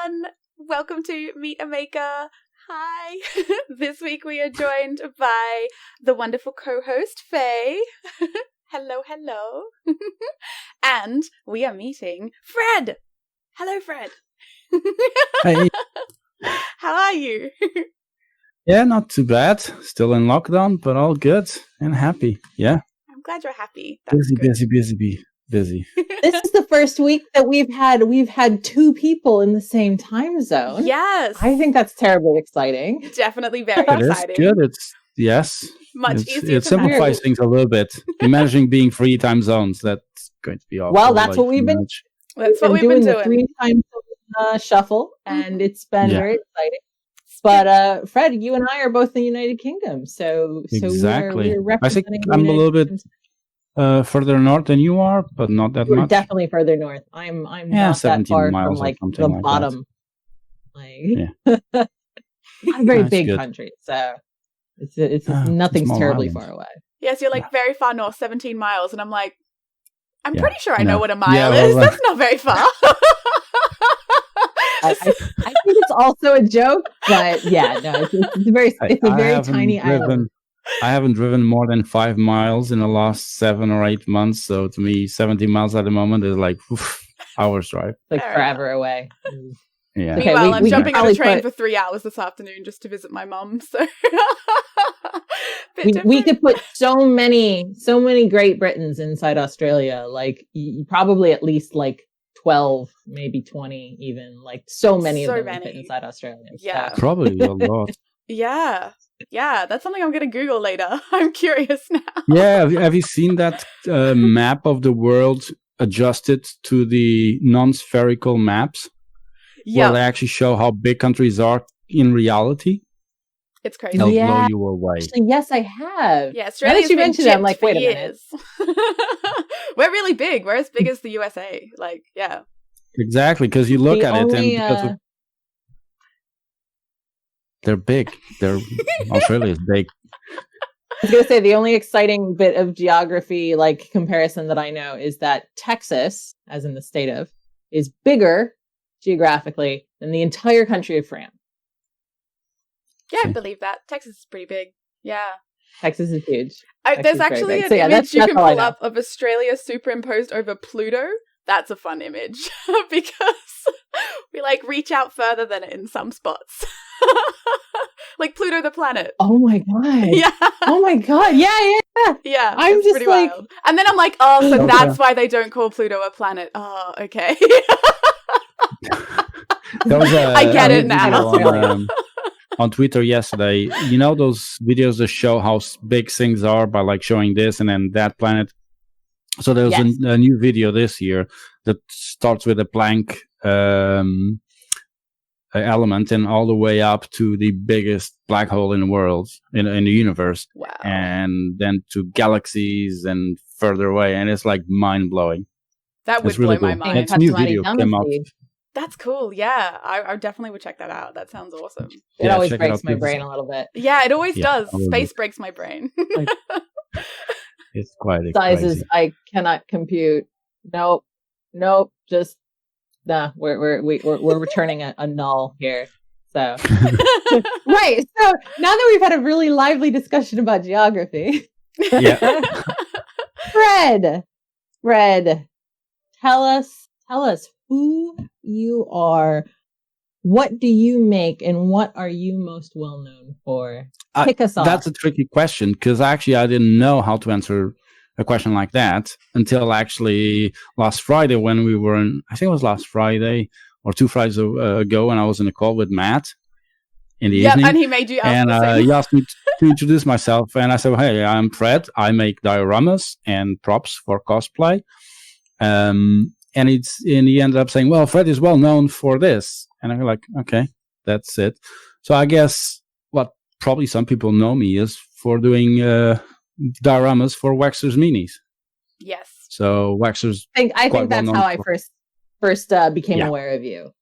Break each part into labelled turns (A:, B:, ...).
A: everyone! Welcome to Meet a Maker. Hi! This week we are joined by the wonderful co-host, Faye. Hello, hello. And we are meeting Fred! Hello, Fred.
B: Hey.
A: How are you?
B: Yeah, not too bad. Still in lockdown, but all good and happy. Yeah.
A: I'm glad you're happy. That's
B: Busy.
C: This is the first week that we've had two people in the same time zone.
A: Yes.
C: I think that's terribly exciting.
A: Definitely very exciting.
B: It is good.
A: Much easier.
B: It simplifies things a little bit. Imagining being 3 time zones, that's going to be awful.
C: Well, that's what we've been.
A: That's what we've been doing.
C: The 3 time zone shuffle, and it's been very exciting. But Fred, you and I are both in the United Kingdom, so
B: exactly.
C: We're representing.
B: I think I'm a little bit further north than you are, but not that much.
C: Definitely further north. I'm not that far from like the bottom. Not a very big country, so it's nothing's terribly far away.
A: Yes, you're like very far north, 17 miles, and I'm like, I'm pretty sure I know what a mile is. That's not very far.
C: I think it's also a joke, but yeah, no, it's a very tiny island.
B: I haven't driven more than 5 miles in the last 7 or 8 months, so to me, 70 miles at the moment is like hours drive.
C: Like forever away.
B: Yeah.
A: Okay, meanwhile, I'm jumping on a train for 3 hours this afternoon just to visit my mum. So
C: we could put so many Great Britons inside Australia. Like probably at least like 12, maybe 20, even like so many of them fit inside Australia.
A: Yeah,
C: so.
B: Probably a lot.
A: Yeah, that's something I'm going to Google later. I'm curious now.
B: Yeah, have you seen that map of the world adjusted to the non-spherical maps?
A: Yeah.
B: Where they actually show how big countries are in reality?
A: It's crazy.
B: They'll blow you away.
C: Actually, yes, I have.
A: Yeah, Australia's been mentioned it, I'm like, wait a
C: minute.
A: We're really big. We're as big as the USA. Like, yeah.
B: Exactly, because you look at it and because they're big. Australia's big.
C: I was going to say the only exciting bit of geography like comparison that I know is that Texas, as in the state of, is bigger geographically than the entire country of France.
A: Yeah, I believe that. Texas is pretty big. Yeah.
C: Texas is huge.
A: There's actually an image you can pull up of Australia superimposed over Pluto. That's a fun image because we like reach out further than it in some spots. Like Pluto the planet.
C: Oh my god.
A: Yeah.
C: Oh my god. Yeah.
A: Yeah.
C: I'm just
A: pretty
C: like
A: wild. And then I'm like, oh, so that's why they don't call Pluto a planet. Oh, okay. I get it now.
B: On Twitter yesterday, you know those videos that show how big things are by like showing this and then that planet. So there was a new video this year that starts with a Planck element and all the way up to the biggest black hole in the world, in the universe.
A: Wow.
B: And then to galaxies and further away. And it's like mind-blowing.
A: That would blow my mind.
B: It's a new video came out.
A: That's cool. Yeah, I definitely would check that out. That sounds awesome.
C: It always breaks my brain a little bit.
A: Yeah, it always does. Space breaks my brain.
B: It's quite
C: sizes crazy. I cannot compute. Nope. Just nah. We're returning a null here. So right. So now that we've had a really lively discussion about geography,
B: yeah.
C: Fred, tell us who you are. What do you make, and what are you most well known for? Kick us off.
B: That's a tricky question because actually I didn't know how to answer a question like that until actually last Friday when we were in. I think it was last Friday or 2 Fridays ago, when I was in a call with Matt in the evening.
A: And he made you ask
B: he asked me to introduce myself, and I said, "Hey, I'm Fred. I make dioramas and props for cosplay." And he ended up saying, well, Fred is well known for this. And I'm like, okay, that's it. So I guess what probably some people know me is for doing dioramas for Waxer's Minis.
A: Yes.
B: So Waxer's
C: I think that's how I first became aware of you.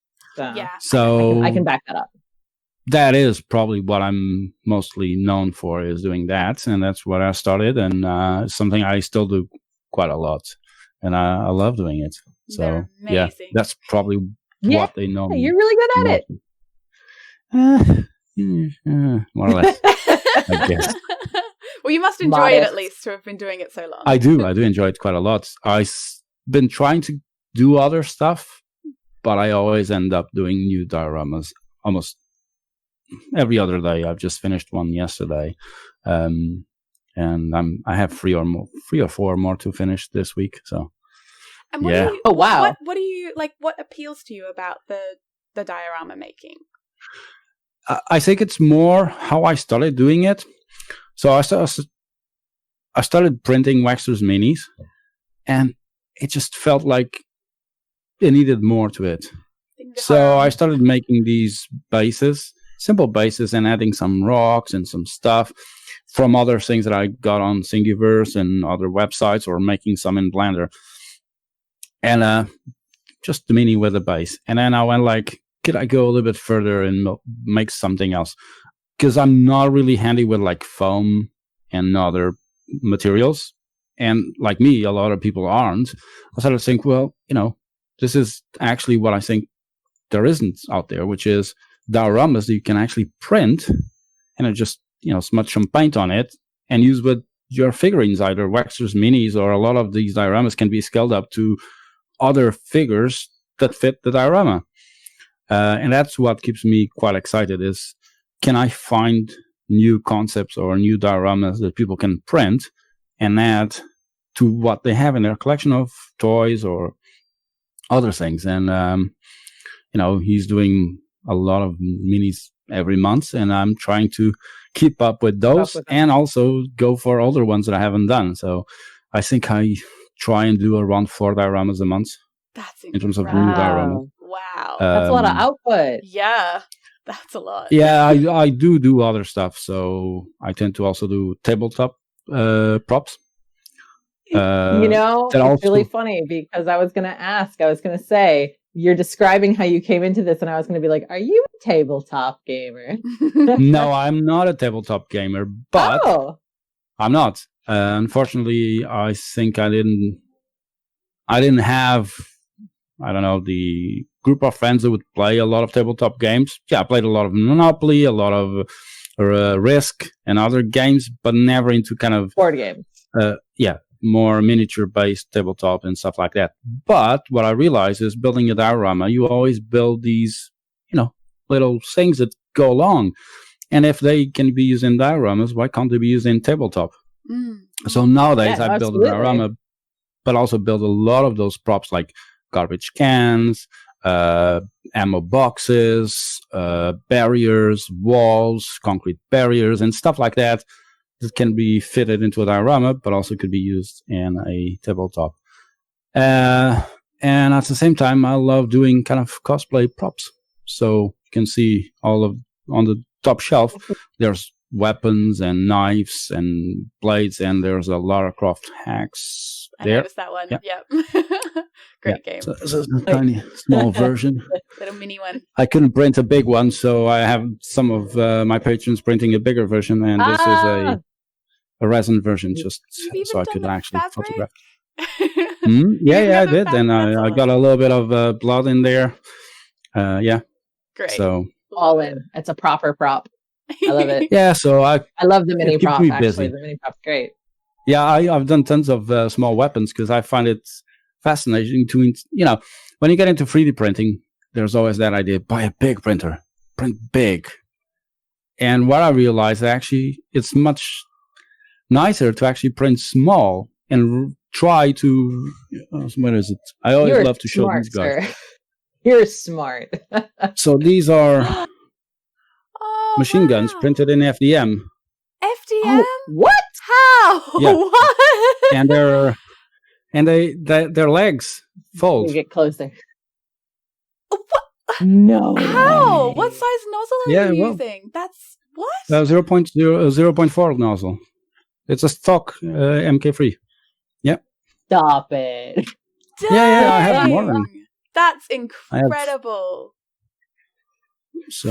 C: So I can back that up.
B: That is probably what I'm mostly known for, is doing that. And that's what I started. And something I still do quite a lot. And I love doing it. So, yeah, that's probably what they normally.
C: You're really good at
B: it. More or less, I guess.
A: Well, you must enjoy it at least to have been doing it so long.
B: I do enjoy it quite a lot. I've been trying to do other stuff, but I always end up doing new dioramas almost every other day. I've just finished one yesterday, and I have 3 or 4 more to finish this week. So,
A: and
B: yeah.
A: What do you like? What appeals to you about the diorama making?
B: I think it's more how I started doing it. So I started printing Waxter's minis, and it just felt like it needed more to it. So I started making these bases, simple bases, and adding some rocks and some stuff from other things that I got on Thingiverse and other websites, or making some in Blender. And just the mini with a base. And then I went like, could I go a little bit further and make something else? Because I'm not really handy with like foam and other materials. And like me, a lot of people aren't. I started to think, well, this is actually what I think there isn't out there, which is dioramas that you can actually print and just, smudge some paint on it and use with your figurines, either Waxter's minis, or a lot of these dioramas can be scaled up to other figures that fit the diorama. And that's what keeps me quite excited is, can I find new concepts or new dioramas that people can print and add to what they have in their collection of toys or other things? And, he's doing a lot of minis every month, and I'm trying to keep up with those and also go for older ones that I haven't done. So I think I try and do around 4 dioramas a month.
A: That's
B: in terms of new dioramas.
A: Wow.
C: That's a lot of output.
A: Yeah, that's a lot.
B: Yeah, I do other stuff. So I tend to also do tabletop props.
C: It's really funny because I was going to say, you're describing how you came into this, and I was going to be like, are you a tabletop gamer?
B: No, I'm not a tabletop gamer, but I'm not. Unfortunately, I think I didn't have, I don't know, the group of friends that would play a lot of tabletop games. Yeah, I played a lot of Monopoly, a lot of Risk and other games, but never into kind of
C: board games.
B: More miniature-based tabletop and stuff like that. But what I realized is, building a diorama, you always build these, little things that go along. And if they can be used in dioramas, why can't they be used in tabletop? So nowadays, I build a diorama, but also build a lot of those props like garbage cans, ammo boxes, barriers, walls, concrete barriers, and stuff like that. That can be fitted into a diorama, but also could be used in a tabletop. And at the same time, I love doing kind of cosplay props. So you can see on the top shelf, there's weapons and knives and blades, and there's a Lara Croft axe there.
A: I noticed that one. Yep. Great game.
B: So this is a tiny, small version.
A: Little mini one.
B: I couldn't print a big one, so I have some of my patrons printing a bigger version, and this is a resin version, just so I could actually photograph. Yeah, I did, and I got a little bit of blood in there.
A: Great.
B: So
C: all in. It's a proper prop. I love it.
B: Yeah, so I
C: love the mini prop. Actually,
B: busy.
C: The mini prop's great.
B: Yeah, I've done tons of small weapons because I find it fascinating to, when you get into 3D printing, there's always that idea: buy a big printer, print big. And what I realized, actually, it's much nicer to actually print small and try to. What is it? I always love to show these guys.
C: Sir. You're smart.
B: So these are machine guns printed in FDM.
A: FDM?
C: Oh, what?
A: How?
B: Yeah.
A: What?
B: And their legs fold.
C: You get closer.
A: What?
C: No.
A: How?
C: Way.
A: What size nozzle are you using? That's what?
B: 0.4 nozzle. It's a stock MK3. Yep.
C: Stop it.
A: Dang.
B: Yeah, I have more than.
A: That's incredible.
B: So.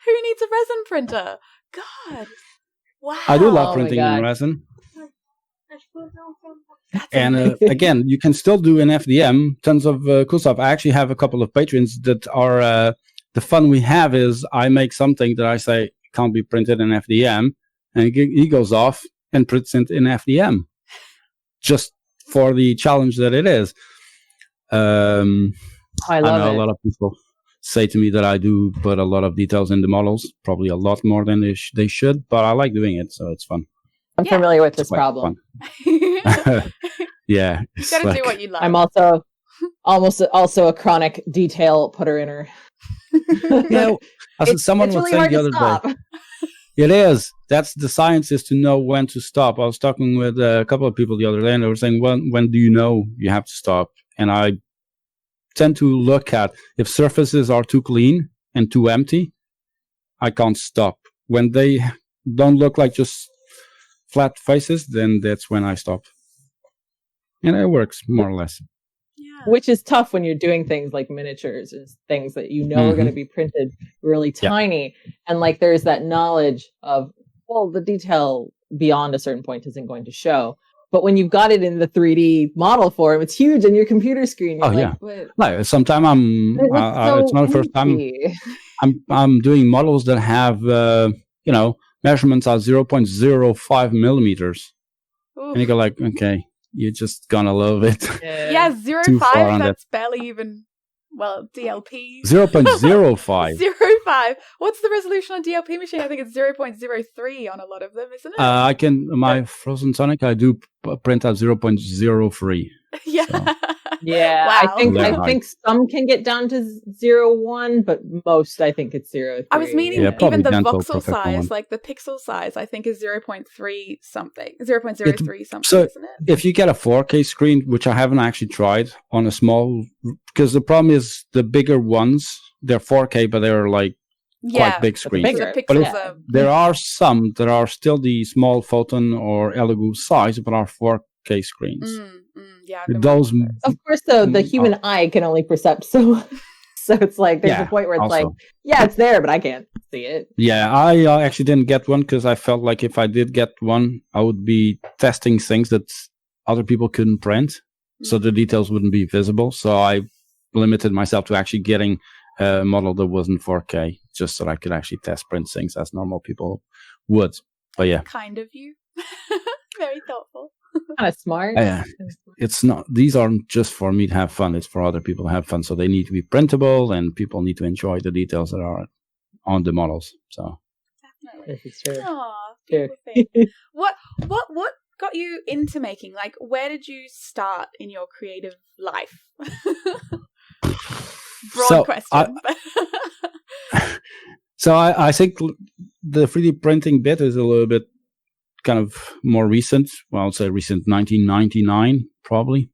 A: Who needs a resin printer? God. Wow.
B: I do love printing in resin. And again, you can still do in FDM tons of cool stuff. I actually have a couple of patrons that are the fun we have is I make something that I say can't be printed in FDM, and he goes off and prints it in FDM just for the challenge that it is. I know a lot of people say to me that I do put a lot of details in the models, probably a lot more than they should, but I like doing it, so it's fun.
C: I'm familiar with this problem.
B: Yeah.
A: You gotta do what you love.
C: I'm also a chronic detail putter inner.
B: Yeah, someone was saying the other day. It is. That's the science, is to know when to stop. I was talking with a couple of people the other day, and they were saying, when do you know you have to stop? And I tend to look at if surfaces are too clean and too empty, I can't stop. When they don't look like just flat faces, then that's when I stop. And it works more or less.
A: Yeah.
C: Which is tough when you're doing things like miniatures and things that you know are going to be printed really tiny. And like there's that knowledge of, well, the detail beyond a certain point isn't going to show. But when you've got it in the 3D model form, it's huge on your computer screen. You're
B: No, sometimes it's not the first time I'm doing models that have measurements are 0.05 millimeters.
A: Oof.
B: And you go like, okay, you're just gonna love it.
A: Yeah, 0.5, that's barely even, DLP.
B: 0.05.
A: 0.5. What's the resolution on Dlp Machine? I think it's 0.03 on a lot of them, isn't it?
B: My Frozen Sonic, I do print at 0.03.
A: Yeah.
B: So.
C: Yeah,
A: wow.
C: I think some can get down to 0.1, but most I think it's 0.3.
A: I was meaning
B: even
A: the voxel size, like the pixel size, I think is 0.3 something, 0.03 something,
B: so
A: isn't it?
B: If you get a 4K screen, which I haven't actually tried on a small, because the problem is the bigger ones, they're 4K, but they're like quite big screens.
A: But
B: there are some that are still the small photon or Elegoo size, but are 4K screens. Those,
C: of course, though, the human eye can only perceive so it's like there's a point where it's like, it's there, but I can't see it.
B: Yeah, I actually didn't get one because I felt like if I did get one, I would be testing things that other people couldn't print, so the details wouldn't be visible. So I limited myself to actually getting a model that wasn't 4K, just so I could actually test print things as normal people would. But yeah,
A: kind of you. Very thoughtful.
C: Kind of smart.
B: It's not. These aren't just for me to have fun. It's for other people to have fun. So they need to be printable, and people need to enjoy the details that are on the models. So
A: definitely.
C: This is true.
A: Aww, what got you into making? Like, where did you start in your creative life? Broad question.
B: So I think the 3D printing bit is a little bit kind of more recent. Well, I'd say recent, 1999 probably,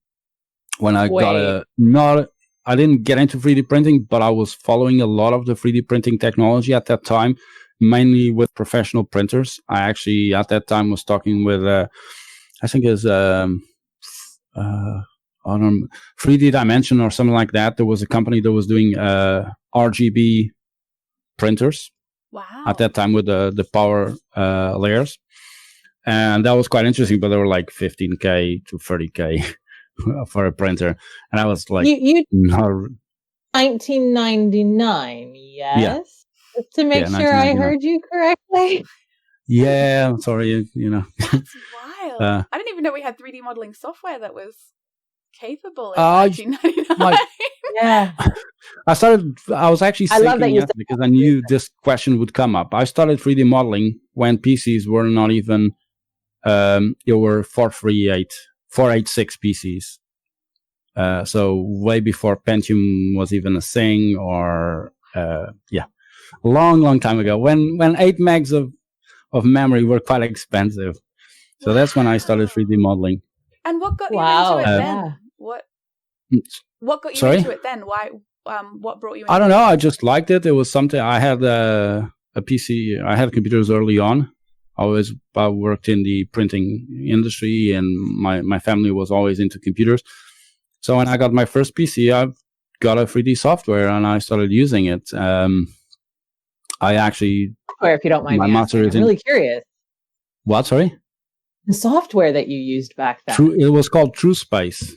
B: when I I didn't get into 3D printing, but I was following a lot of the 3D printing technology at that time, mainly with professional printers. I actually at that time was talking with I think it was 3D Dimension or something like that. There was a company that was doing RGB printers.
A: Wow.
B: At that time with the power layers. And that was quite interesting, but they were like 15K to 30K for a printer. And I was like,
C: you 1999, yes? Yeah. To make sure I heard you correctly.
B: Yeah, I'm sorry,
A: That's wild. I didn't even know we had 3D modeling software that was capable in 1999.
C: Yeah.
B: I was actually thinking yes, because I knew this question would come up. I started 3D modeling when PCs were not even, it were 486 PCs. So way before Pentium was even a thing, or, long time ago, when 8 megs of memory were quite expensive. So that's when I started 3D modeling.
A: And what got you into it then? What got you into it then? Why? What brought you into it?
B: I don't know. I just liked it. It was something. I had a PC. I had computers early on. I worked in the printing industry, and my family was always into computers. So when I got my first PC, I got a 3D software, and I started using it. I actually...
C: Or if you don't mind,
B: my master is
C: really curious.
B: What? Sorry?
C: the software that you used back then?
B: It was called TrueSpace.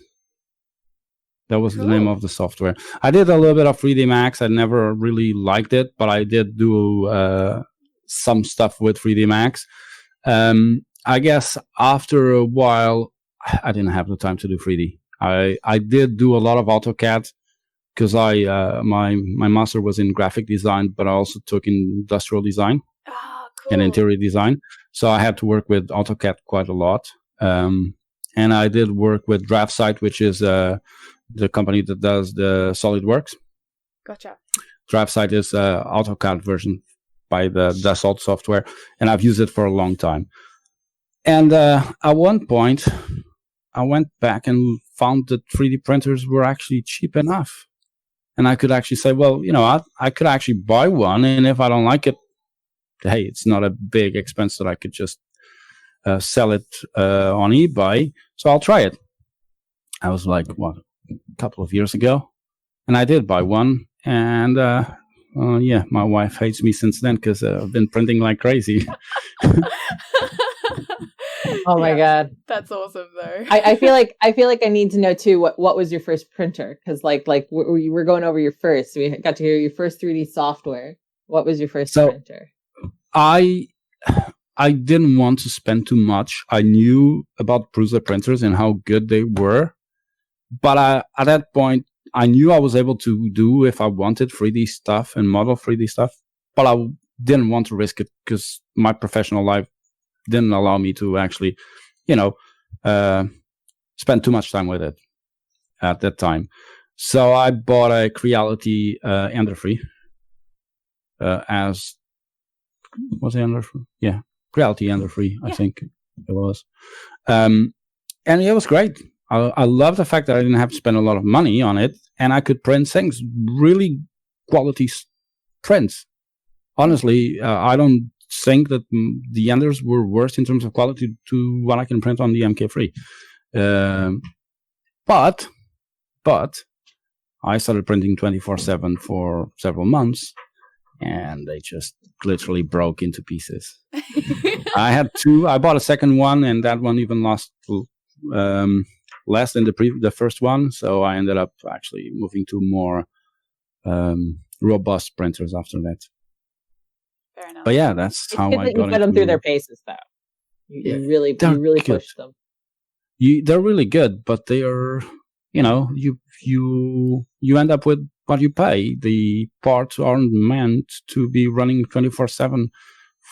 B: That was
A: Cool.
B: the name of the software. I did a little bit of 3D Max. I never really liked it, but I did do some stuff with 3D Max. I guess after a while, I didn't have the time to do 3D. I did do a lot of AutoCAD because my master was in graphic design, but I also took industrial design and interior design. So I had to work with AutoCAD quite a lot. And I did work with DraftSight, which is the company that does the SolidWorks.
A: Gotcha.
B: DraftSight is AutoCAD version by the Dassault software, and I've used it for a long time. And at one point, I went back and found that 3D printers were actually cheap enough. And I could actually say, well, I could actually buy one, and if I don't like it, hey, it's not a big expense that I could just sell it on eBay. So I'll try it. I was like, what, a couple of years ago? And I did buy one. And my wife hates me since then because I've been printing like crazy.
C: Oh my God,
A: that's awesome though.
C: I feel like I need to know too what was your first printer, because like we're going over your first. So we got to hear your first 3D software. What was your first printer?
B: I didn't want to spend too much. I knew about Prusa printers and how good they were, but at that point I knew I was able to do if I wanted 3D stuff and model 3D stuff, but I didn't want to risk it because my professional life didn't allow me to actually, spend too much time with it at that time. So I bought a Creality Ender Free. Was it Ender Free? Yeah, Creality Ender Free, I think it was. And it was great. I love the fact that I didn't have to spend a lot of money on it, and I could print things, really quality prints. Honestly, I don't think that the Enders were worse in terms of quality to what I can print on the MK3. But I started printing 24/7 for several months, and they just literally broke into pieces. I had two. I bought a second one, and that one even lost less than the first one. So I ended up actually moving to more robust printers after that.
A: Fair enough.
B: But yeah, that's how I got
C: you put them through their paces, though. You really push them.
B: They're really good, but they are, you end up with what you pay. The parts aren't meant to be running 24/7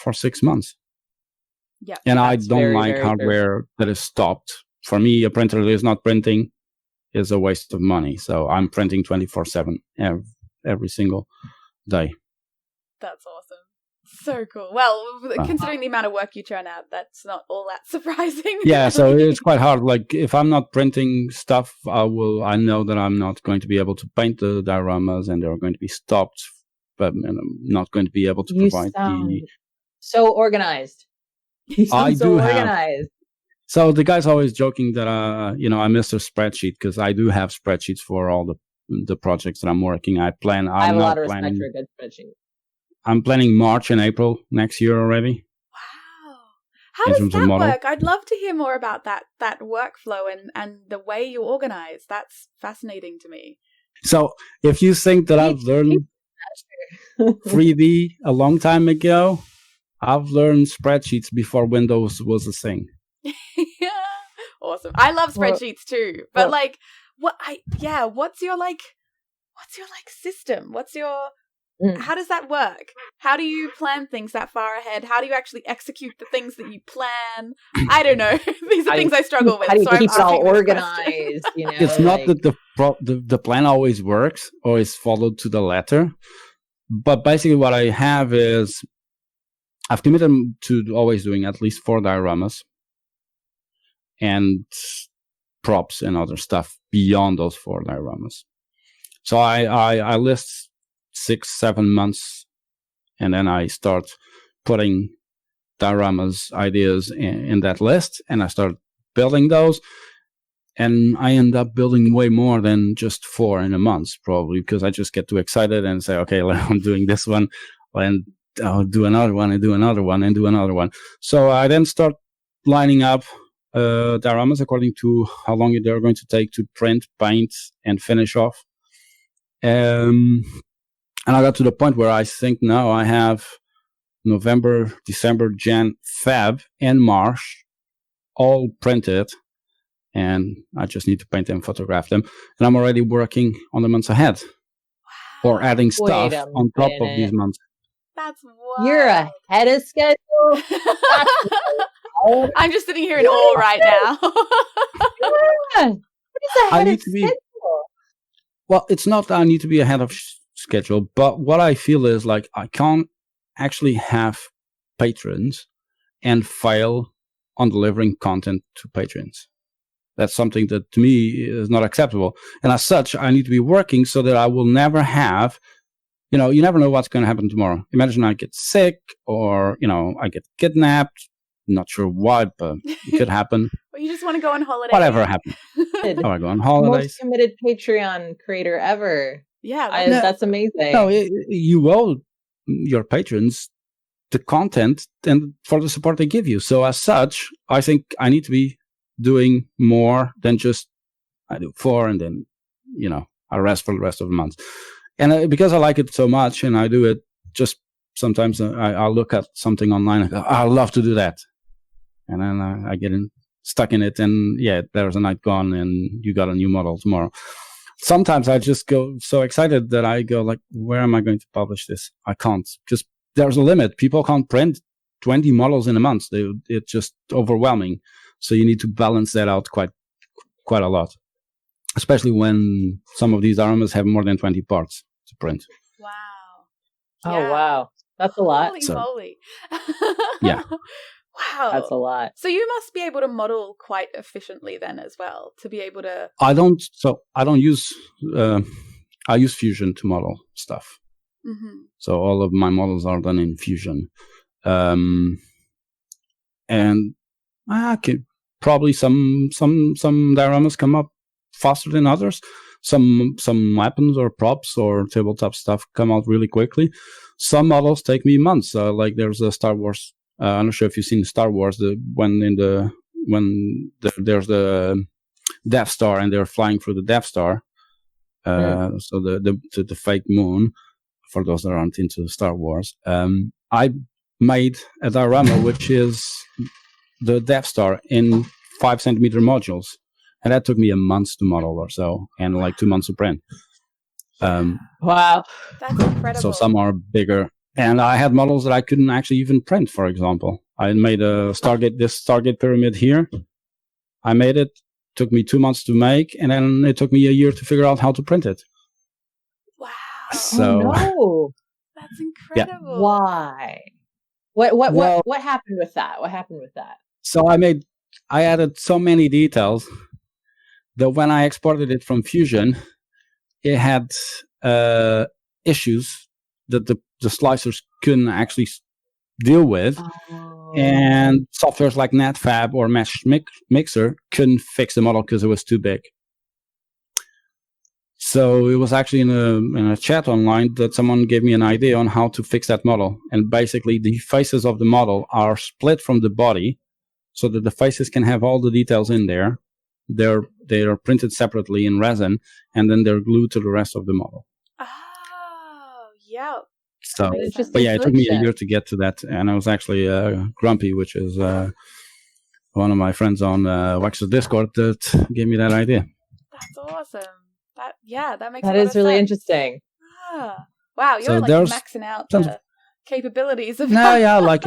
B: for 6 months.
A: Yeah,
B: and I don't like hardware that is stopped. For me, a printer that is not printing is a waste of money. So I'm printing 24/7 every single day.
A: That's awesome. So cool. Well, considering the amount of work you churn out, that's not all that surprising.
B: Yeah, so it's quite hard. Like, if I'm not printing stuff, I know that I'm not going to be able to paint the dioramas, and they're going to be stopped, but I'm not going to be able to provide the...
C: So organized.
B: I do
C: organized.
B: So the guy's always joking that I missed a spreadsheet, because I do have spreadsheets for all the projects that I'm working. I have a lot of respect for a good spreadsheet. I'm planning March and April next year already.
A: Wow. How does that work? I'd love to hear more about that workflow and the way you organize. That's fascinating to me.
B: So if you think that I've learned 3D a long time ago, I've learned spreadsheets before Windows was a thing.
A: Awesome. I love spreadsheets too. But what's your system? How does that work? How do you plan things that far ahead? How do you actually execute the things that you plan? I don't know. These are things I struggle with.
C: How do you keep it all organized?
B: It's not that the plan always works or is followed to the letter. But basically what I have is I've committed to always doing at least 4 dioramas and props and other stuff beyond those 4 dioramas. So I list 6-7 months, and then I start putting dioramas ideas in that list, and I start building those, and I end up building way more than just 4 in a month, probably, because I just get too excited and say, okay, I'm doing this one, and I'll do another one, and do another one, and do another one. So I then start lining up dioramas according to how long they're going to take to print, paint, and finish off. And I got to the point where I think now I have November, December, Jan, Feb, and March all printed, and I just need to paint them, photograph them, and I'm already working on the months ahead, or adding stuff on top of these months.
A: That's wild.
C: You're ahead of schedule.
A: I'm just sitting here in awe right now.
C: Yeah. What is ahead of schedule?
B: Well, it's not that I need to be ahead of schedule, but what I feel is like I can't actually have patrons and fail on delivering content to patrons. That's something that to me is not acceptable. And as such, I need to be working so that I will never have, you never know what's going to happen tomorrow. Imagine I get sick or, I get kidnapped. Not sure why, but it could happen.
A: Well, you just want to go on holiday.
B: Whatever happens. I go on holidays.
C: Most committed Patreon creator ever.
A: Yeah.
C: That's amazing.
B: No, you owe your patrons the content and for the support they give you. So as such, I think I need to be doing more than just I do 4 and then, I rest for the rest of the month. And because I like it so much and I do it, just sometimes I'll look at something online and go, I love to do that. And then I get stuck in it and there's a night gone and you got a new model tomorrow. Sometimes I just go so excited that I go like, where am I going to publish this? I can't. Just there's a limit. People can't print 20 models in a month. It's just overwhelming. So you need to balance that out quite a lot, especially when some of these dioramas have more than 20 parts to print.
A: Wow.
C: Oh, wow. That's a lot.
A: Holy moly.
B: Yeah.
A: Wow.
C: That's a lot.
A: So you must be able to model quite efficiently then as well, to be able to...
B: I don't use... I use Fusion to model stuff.
A: Mm-hmm.
B: So all of my models are done in Fusion. And I could probably some dioramas come up faster than others. Some weapons or props or tabletop stuff come out really quickly. Some models take me months. Like there's a Star Wars. I'm not sure if you've seen Star Wars. There's the Death Star and they're flying through the Death Star. So the fake moon. For those that aren't into Star Wars, I made a diorama which is the Death Star in 5 centimeter modules, and that took me a month to model or so, and like 2 months to print.
C: Wow,
A: that's incredible.
B: So some are bigger, and I had models that I couldn't actually even print. For example, I made this Stargate pyramid here. I made it. Took me 2 months to make, and then it took me a year to figure out how to print it.
A: Wow.
B: So,
C: no.
A: That's incredible.
C: Yeah. Why? What happened with that? What happened with that?
B: So I added so many details that when I exported it from Fusion, it had issues that the slicers couldn't actually deal with.
C: Oh.
B: And softwares like NetFab or Mesh Mixer couldn't fix the model because it was too big. So it was actually in a chat online that someone gave me an idea on how to fix that model. And basically the faces of the model are split from the body so that the faces can have all the details in there. They are printed separately in resin and then they're glued to the rest of the model.
A: Oh, yeah.
B: So, but yeah, it took me a year to get to that. And I was actually Grumpy, which is one of my friends on Wax's Discord that gave me that idea.
A: That's awesome. That makes
C: that
A: a lot
C: is
A: of
C: really
A: sense.
C: Interesting.
A: Wow, you're
B: so
A: like maxing out the capabilities of that.
B: Yeah, I like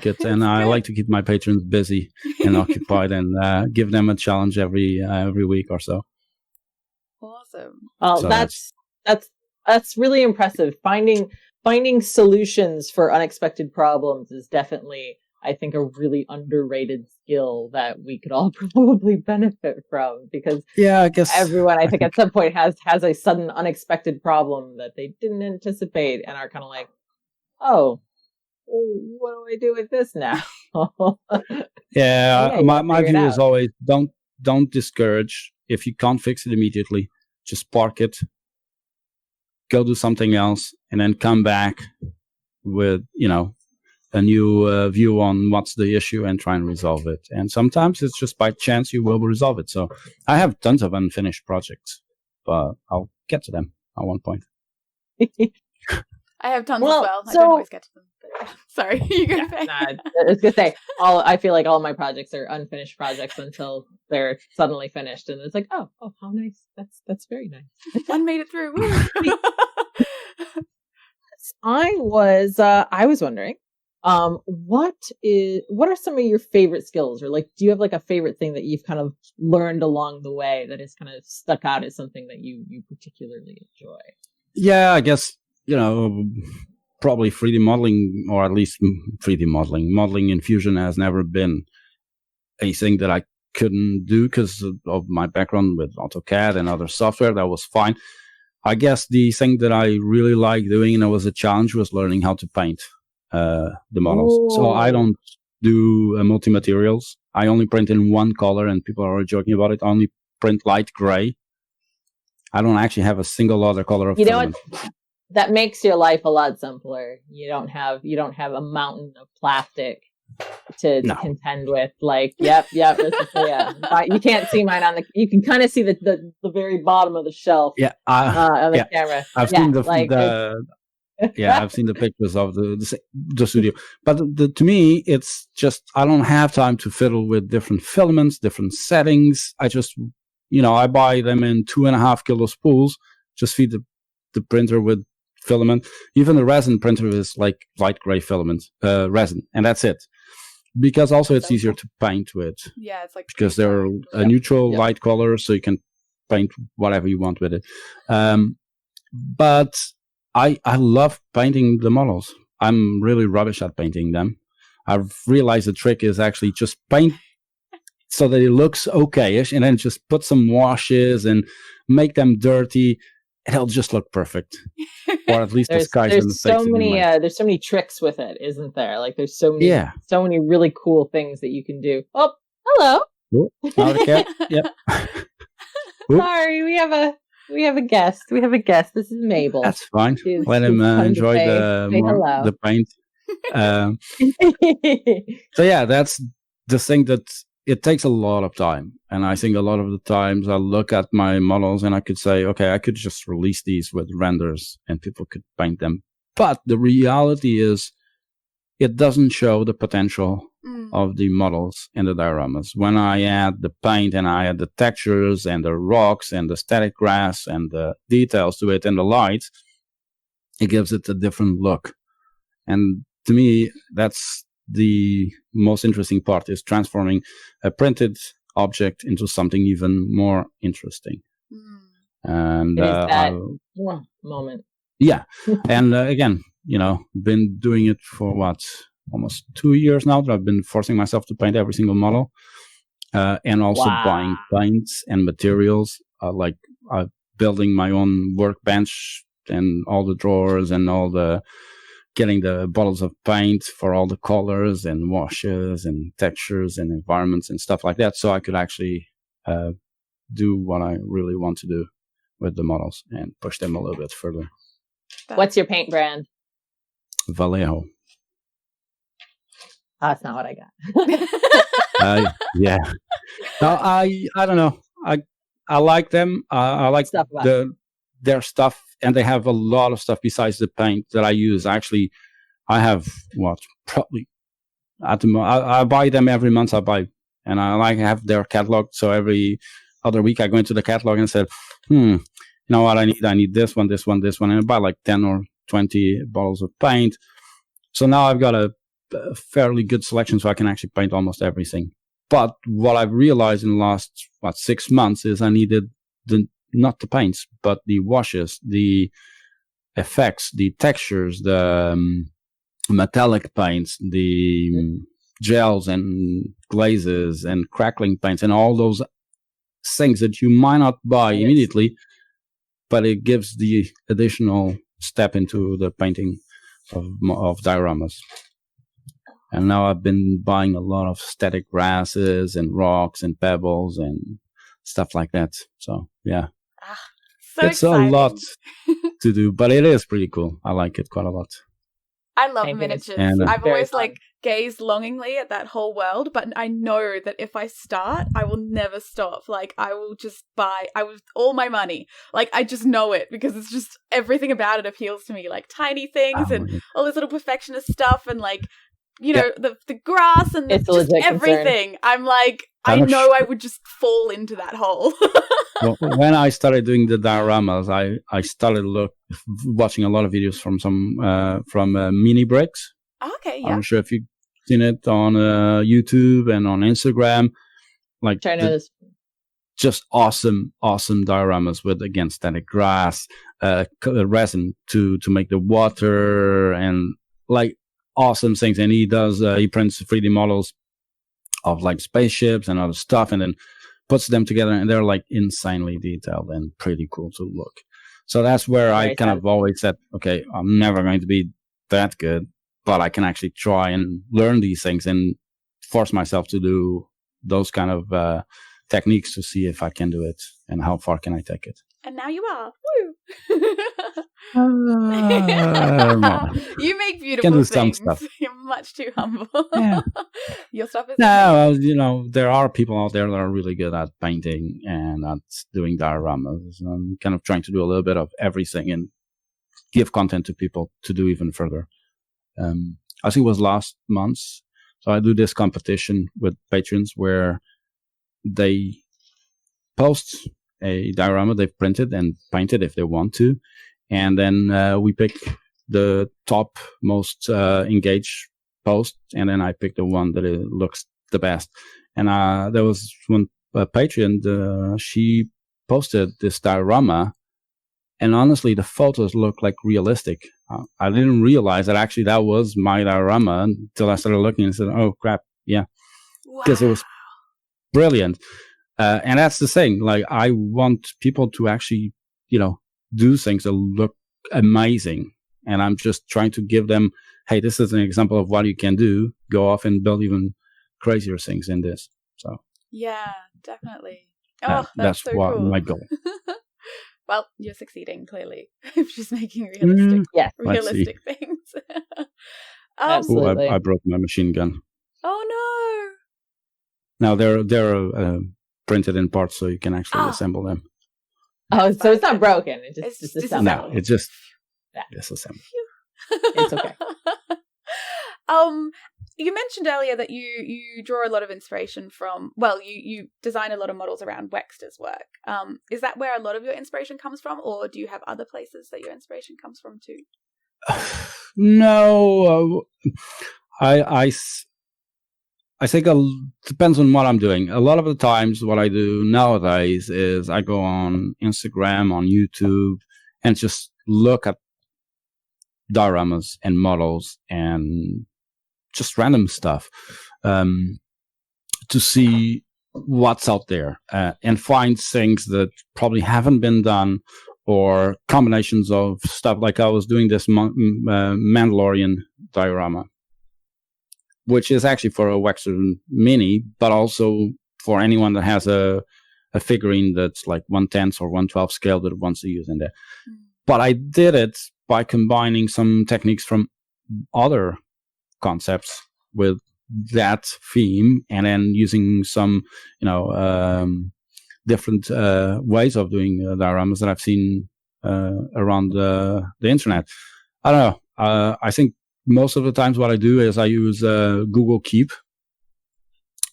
B: it. And I like to keep my patrons busy and occupied and give them a challenge every week or so.
A: Awesome.
C: Well,
B: so
C: that's really impressive. Finding solutions for unexpected problems is definitely, I think, a really underrated skill that we could all probably benefit from, because
B: I guess
C: everyone, I think at some point has a sudden unexpected problem that they didn't anticipate and are kind of like, oh, what do I do with this now?
B: My view is always don't discourage. If you can't fix it immediately, just park it, go do something else, and then come back with a new view on what's the issue and try and resolve it. And sometimes it's just by chance you will resolve it. So I have tons of unfinished projects, but I'll get to them at one point.
A: I have tons as well. I don't always get to them. But, sorry, you go.
C: I was gonna say, I feel like all my projects are unfinished projects until they're suddenly finished, and it's like, oh, how nice! That's very nice.
A: One made it through.
C: I was wondering, what are some of your favorite skills, or like, do you have like a favorite thing that you've kind of learned along the way that has kind of stuck out as something that you particularly enjoy?
B: Yeah, I guess, probably 3D modeling, or at least 3D modeling. Modeling in Fusion has never been anything that I couldn't do because of my background with AutoCAD and other software. That was fine. I guess the thing that I really like doing, and it was a challenge, was learning how to paint the models. Ooh. So I don't do multi-materials. I only print in one color, and people are already joking about it. I only print light gray. I don't actually have a single other color of filament.
C: That makes your life a lot simpler. You don't have a mountain of plastic to contend with. Like, yep. Yeah. You can't see mine you can kind of see the very bottom of the shelf.
B: Yeah,
C: on the camera.
B: I've seen I've seen the pictures of the studio. But to me, it's just I don't have time to fiddle with different filaments, different settings. I just I buy them in 2.5 kilo spools. Just feed the printer with filament. Even the resin printer is like light gray filament resin, and that's it. Because also it's easier to paint with.
A: Yeah, it's like
B: because they're a neutral light color, so you can paint whatever you want with it. But I love painting the models. I'm really rubbish at painting them. I've realized the trick is actually just paint so that it looks okay-ish, and then just put some washes and make them dirty. It'll just look perfect, or at least the skies and the
C: so many. There's so many tricks with it, isn't there? Like there's so many really cool things that you can do. Oh, hello.
B: Okay. Yep.
C: Sorry, we have a guest. This is Mabel.
B: That's fine. Let him enjoy the paint. So yeah, that's the thing that. It takes a lot of time. And I think a lot of the times I look at my models and I could say, okay, I could just release these with renders and people could paint them. But the reality is it doesn't show the potential of the models in the dioramas. When I add the paint and I add the textures and the rocks and the static grass and the details to it and the light, it gives it a different look. And to me, that's the most interesting part, is transforming a printed object into something even more interesting. And
C: it is that moment.
B: Yeah. And again, been doing it for almost 2 years now that I've been forcing myself to paint every single model, and also buying paints and materials, like building my own workbench and all the drawers and getting the bottles of paint for all the colors and washes and textures and environments and stuff like that, so I could actually do what I really want to do with the models and push them a little bit further.
C: What's your paint brand?
B: Vallejo.
C: That's not what I got.
B: Yeah. No, I don't know. I like them. I like their stuff, and they have a lot of stuff besides the paint that I use. Actually, I have probably I buy them every month. And I have their catalog. So every other week I go into the catalog and said, you know what I need? I need this one, and I buy like 10 or 20 bottles of paint. So now I've got a fairly good selection, so I can actually paint almost everything. But what I've realized in the last 6 months is I needed not the paints, but the washes, the effects, the textures, the metallic paints, the gels and glazes and crackling paints, and all those things that you might not buy immediately, but it gives the additional step into the painting of dioramas. And now I've been buying a lot of static grasses and rocks and pebbles and stuff like that. So yeah,
A: so
B: it's
A: exciting.
B: a lot to do, but it is pretty cool. I like it quite a lot.
A: I love
C: Painting is
A: miniatures.
B: And,
A: I've
C: very
A: always
C: fun.
A: like gazed longingly at that whole world, but I know that if I start, I will never stop. Like I will just buy all my money. Like I just know it because it's just everything about it appeals to me. Like tiny things and all this little perfectionist stuff and like, you know, the grass and
C: It's a
A: just
C: legit
A: everything.
C: concern.
A: I'm like, I know I would just fall into that hole.
B: Well, when I started doing the dioramas, I started watching a lot of videos from Mini Bricks.
A: Okay, yeah.
B: I'm sure if you've seen it on YouTube and on Instagram, like just awesome dioramas with again static grass, resin to make the water and like awesome things. And he prints 3D models of like spaceships and other stuff, and then puts them together, and they're like insanely detailed and pretty cool to look. So that's where I kind of always said, okay, I'm never going to be that good, but I can actually try and learn these things and force myself to do those kind of techniques to see if I can do it and how far can I take it.
A: And now you are. Woo! You make beautiful things. You're much too humble.
B: Yeah.
A: Your stuff is
B: there are people out there that are really good at painting and at doing dioramas. I'm kind of trying to do a little bit of everything and give content to people to do even further. I think it was last month. So I do this competition with patrons where they post a diorama they've printed and painted if they want to. And then we pick the top most engaged post, and then I pick the one that it looks the best. And there was one patron, she posted this diorama, and honestly, the photos look like realistic. I didn't realize that actually that was my diorama until I started looking and said, "Oh crap, yeah," because it was brilliant. And that's the thing. Like, I want people to actually, do things that look amazing. And I'm just trying to give them, hey, this is an example of what you can do. Go off and build even crazier things in this. So
A: yeah, definitely. Oh,
B: that's
A: so cool.
B: my goal.
A: Well, you're succeeding clearly. Just making realistic things.
C: Absolutely.
B: I broke my machine gun.
A: Oh
B: no! Now they're printed in parts, so you can actually assemble them.
C: Oh, so it's not broken. It's just assembled.
B: No, it's just disassembled.
C: It's okay.
A: You mentioned earlier that you draw a lot of inspiration from. Well, you design a lot of models around Wexter's work. Is that where a lot of your inspiration comes from, or do you have other places that your inspiration comes from too?
B: No, I think it depends on what I'm doing. A lot of the times what I do nowadays is I go on Instagram, on YouTube, and just look at dioramas and models and just random stuff to see what's out there and find things that probably haven't been done or combinations of stuff. Like I was doing this Mandalorian diorama, which is actually for a Wexter Mini, but also for anyone that has a figurine that's like 1/10 or 1/12 scale that wants to use in there. But I did it by combining some techniques from other concepts with that theme, and then using some, different ways of doing dioramas that I've seen around the internet. I don't know. I think most of the times what I do is I use Google Keep.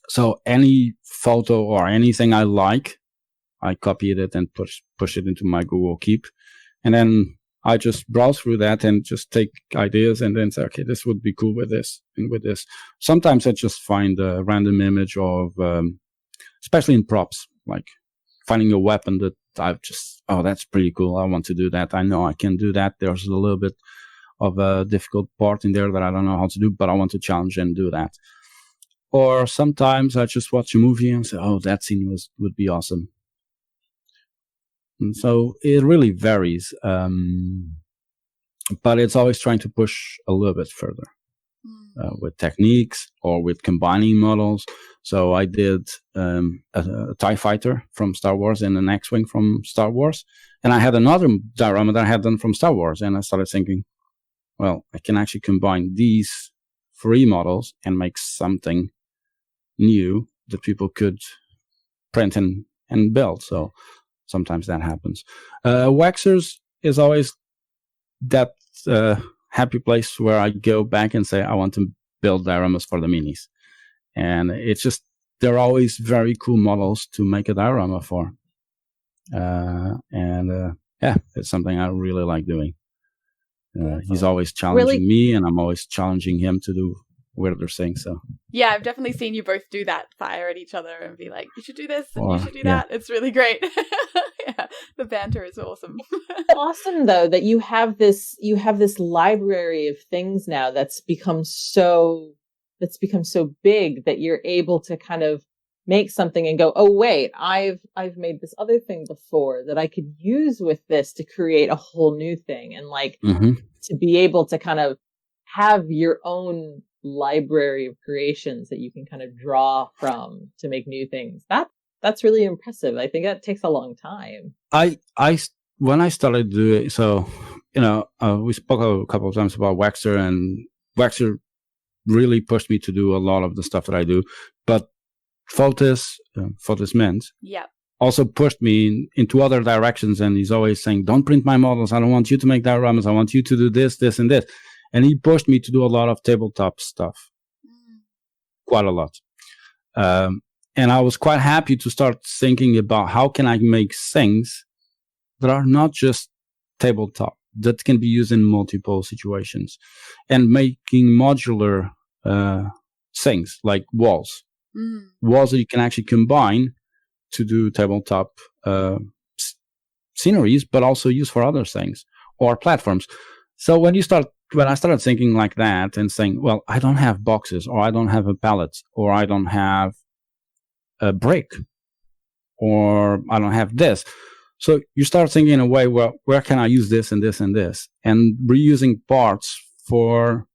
B: So any photo or anything I like, I copy it and push it into my Google Keep. And then I just browse through that and just take ideas and then say, okay, this would be cool with this and with this. Sometimes I just find a random image of, especially in props, like finding a weapon that I've just, that's pretty cool. I want to do that. I know I can do that. There's a little bit of a difficult part in there that I don't know how to do, but I want to challenge and do that. Or sometimes I just watch a movie and say, that scene would be awesome. And so it really varies. But it's always trying to push a little bit further with techniques or with combining models. So I did a TIE fighter from Star Wars and an X-Wing from Star Wars. And I had another diorama that I had done from Star Wars. And I started thinking, well, I can actually combine these 3 models and make something new that people could print and build. So sometimes that happens. Waxers is always that happy place where I go back and say, I want to build dioramas for the minis. And it's just, they're always very cool models to make a diorama for. Yeah, it's something I really like doing. He's always challenging me, and I'm always challenging him to do weirder things. So
A: yeah, I've definitely seen you both do that, fire at each other and be like, you should do this and you should do that. It's really great. Yeah, the banter is awesome.
C: Awesome though that you have this library of things now that's become so big that you're able to kind of make something and go, oh wait, I've made this other thing before that I could use with this to create a whole new thing, and like to be able to kind of have your own library of creations that you can kind of draw from to make new things. That's really impressive. I think that takes a long time.
B: When I started doing so, we spoke a couple of times about Waxer, and Waxer really pushed me to do a lot of the stuff that I do. But Fotis Mint also pushed me into other directions, and he's always saying, don't print my models. I don't want you to make dioramas. I want you to do this, this, and this. And he pushed me to do a lot of tabletop stuff. Quite a lot. And I was quite happy to start thinking about how can I make things that are not just tabletop, that can be used in multiple situations, and making modular things like walls. Walls that you can actually combine to do tabletop sceneries, but also use for other things, or platforms. So when I started thinking like that and saying, well, I don't have boxes, or I don't have a pallet, or I don't have a brick, or I don't have this. So you start thinking in a way, well, where can I use this and this and this? And reusing parts for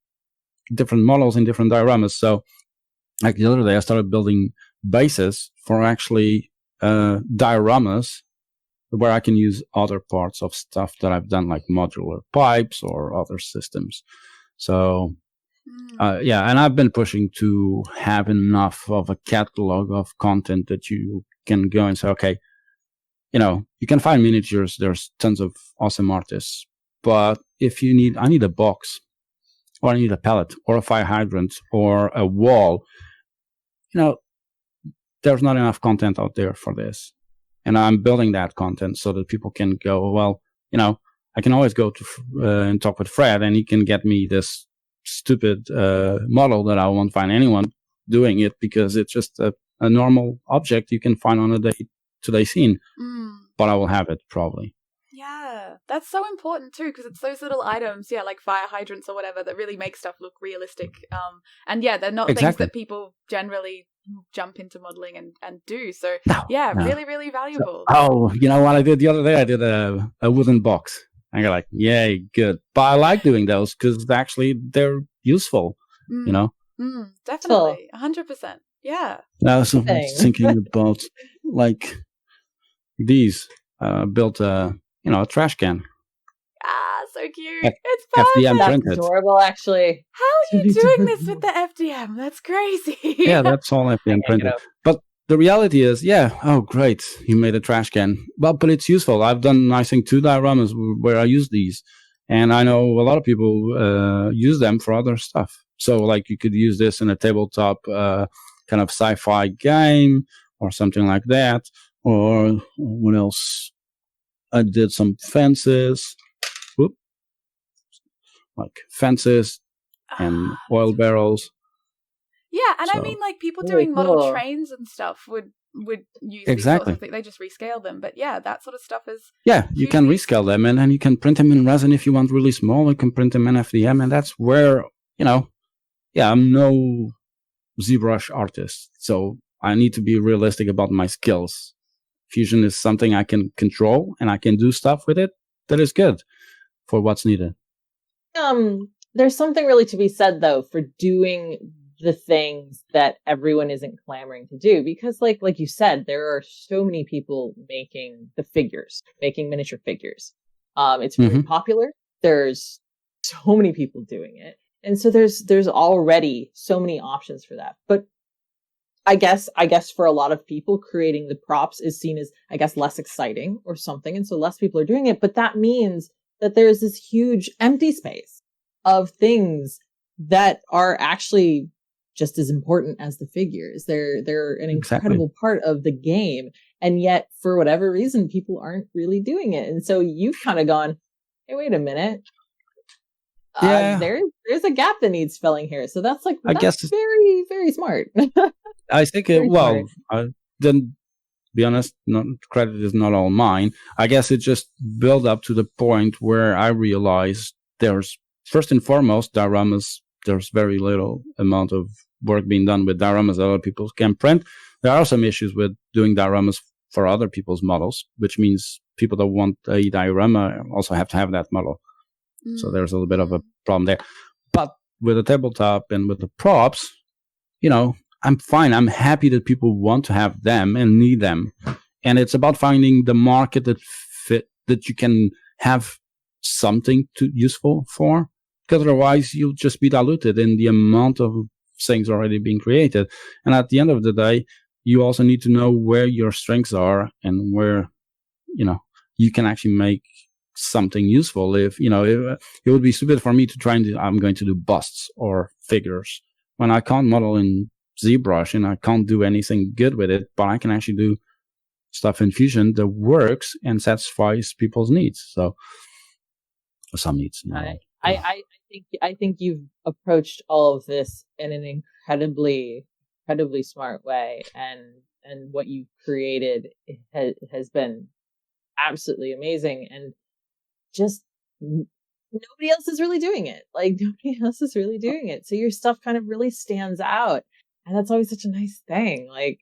B: different models in different dioramas. So like the other day, I started building bases for actually dioramas where I can use other parts of stuff that I've done, like modular pipes or other systems. So and I've been pushing to have enough of a catalog of content that you can go and say, okay, you can find miniatures. There's tons of awesome artists. But if I need a box, or I need a pallet, or a fire hydrant, or a wall, there's not enough content out there for this. And I'm building that content so that people can go, well, I can always go to and talk with Fred, and he can get me this stupid model that I won't find anyone doing it, because it's just a normal object you can find on a day-to-day scene. But I will have it probably.
A: Yeah, that's so important too, because it's those little items, like fire hydrants or whatever, that really make stuff look realistic. And they're not things that people generally jump into modeling and do. So really, really valuable.
B: So, you know what I did the other day? I did a wooden box. And you're like, yay, good. But I like doing those because actually they're useful,
A: definitely, 100%. Yeah.
B: I was thinking about like these, built a trash can.
A: So cute.
B: It's
A: FDM
C: That's
B: printed.
C: Adorable, actually.
A: How are you doing this with the FDM? That's crazy.
B: Yeah, that's all FDM printed. But the reality is, oh, great, you made a trash can. Well, but it's useful. I've done, I think, 2 dioramas where I use these. And I know a lot of people use them for other stuff. So, like, you could use this in a tabletop kind of sci-fi game or something like that. Or what else? I did some fences. Like fences and oil barrels.
A: Yeah, and I mean, like, people doing model trains and stuff would use these sorts of things. They just rescale them. But that sort of stuff is... Yeah,
B: you can rescale them, and then you can print them in resin if you want really small. You can print them in FDM, and that's where, I'm no ZBrush artist, so I need to be realistic about my skills. Fusion is something I can control, and I can do stuff with it that is good for what's needed.
C: There's something really to be said, though, for doing the things that everyone isn't clamoring to do, because like you said, there are so many people making miniature figures. It's really popular. There's so many people doing it. And so there's already so many options for that. But I guess for a lot of people, creating the props is seen as, I guess, less exciting or something. And so less people are doing it. But that means that there's this huge empty space of things that are actually just as important as the figures. They're an incredible part of the game. And yet, for whatever reason, people aren't really doing it. And so you've kind of gone, hey, wait a minite. There's a gap that needs filling here. So that's very, very smart.
B: I think I didn't be honest, credit is not all mine. I guess it just built up to the point where I realized there's, first and foremost, dioramas. There's very little amount of work being done with dioramas that other people can print. There are some issues with doing dioramas for other people's models, which means people that want a diorama also have to have that model. So there's a little bit of a problem there. But with the tabletop and with the props, I'm fine. I'm happy that people want to have them and need them. And it's about finding the market that you can have something useful for, because otherwise you'll just be diluted in the amount of things already being created. And at the end of the day, you also need to know where your strengths are and where, you can actually make something useful. If it would be stupid for me to try and I'm going to do busts or figures when I can't model in ZBrush and I can't do anything good with it, but I can actually do stuff in Fusion that works and satisfies people's needs. So some needs.
C: I think you've approached all of this in an incredibly smart way, and what you've created has been absolutely amazing, and just nobody else is really doing it. Nobody else is really doing it. So your stuff kind of really stands out. And that's always such a nice thing. I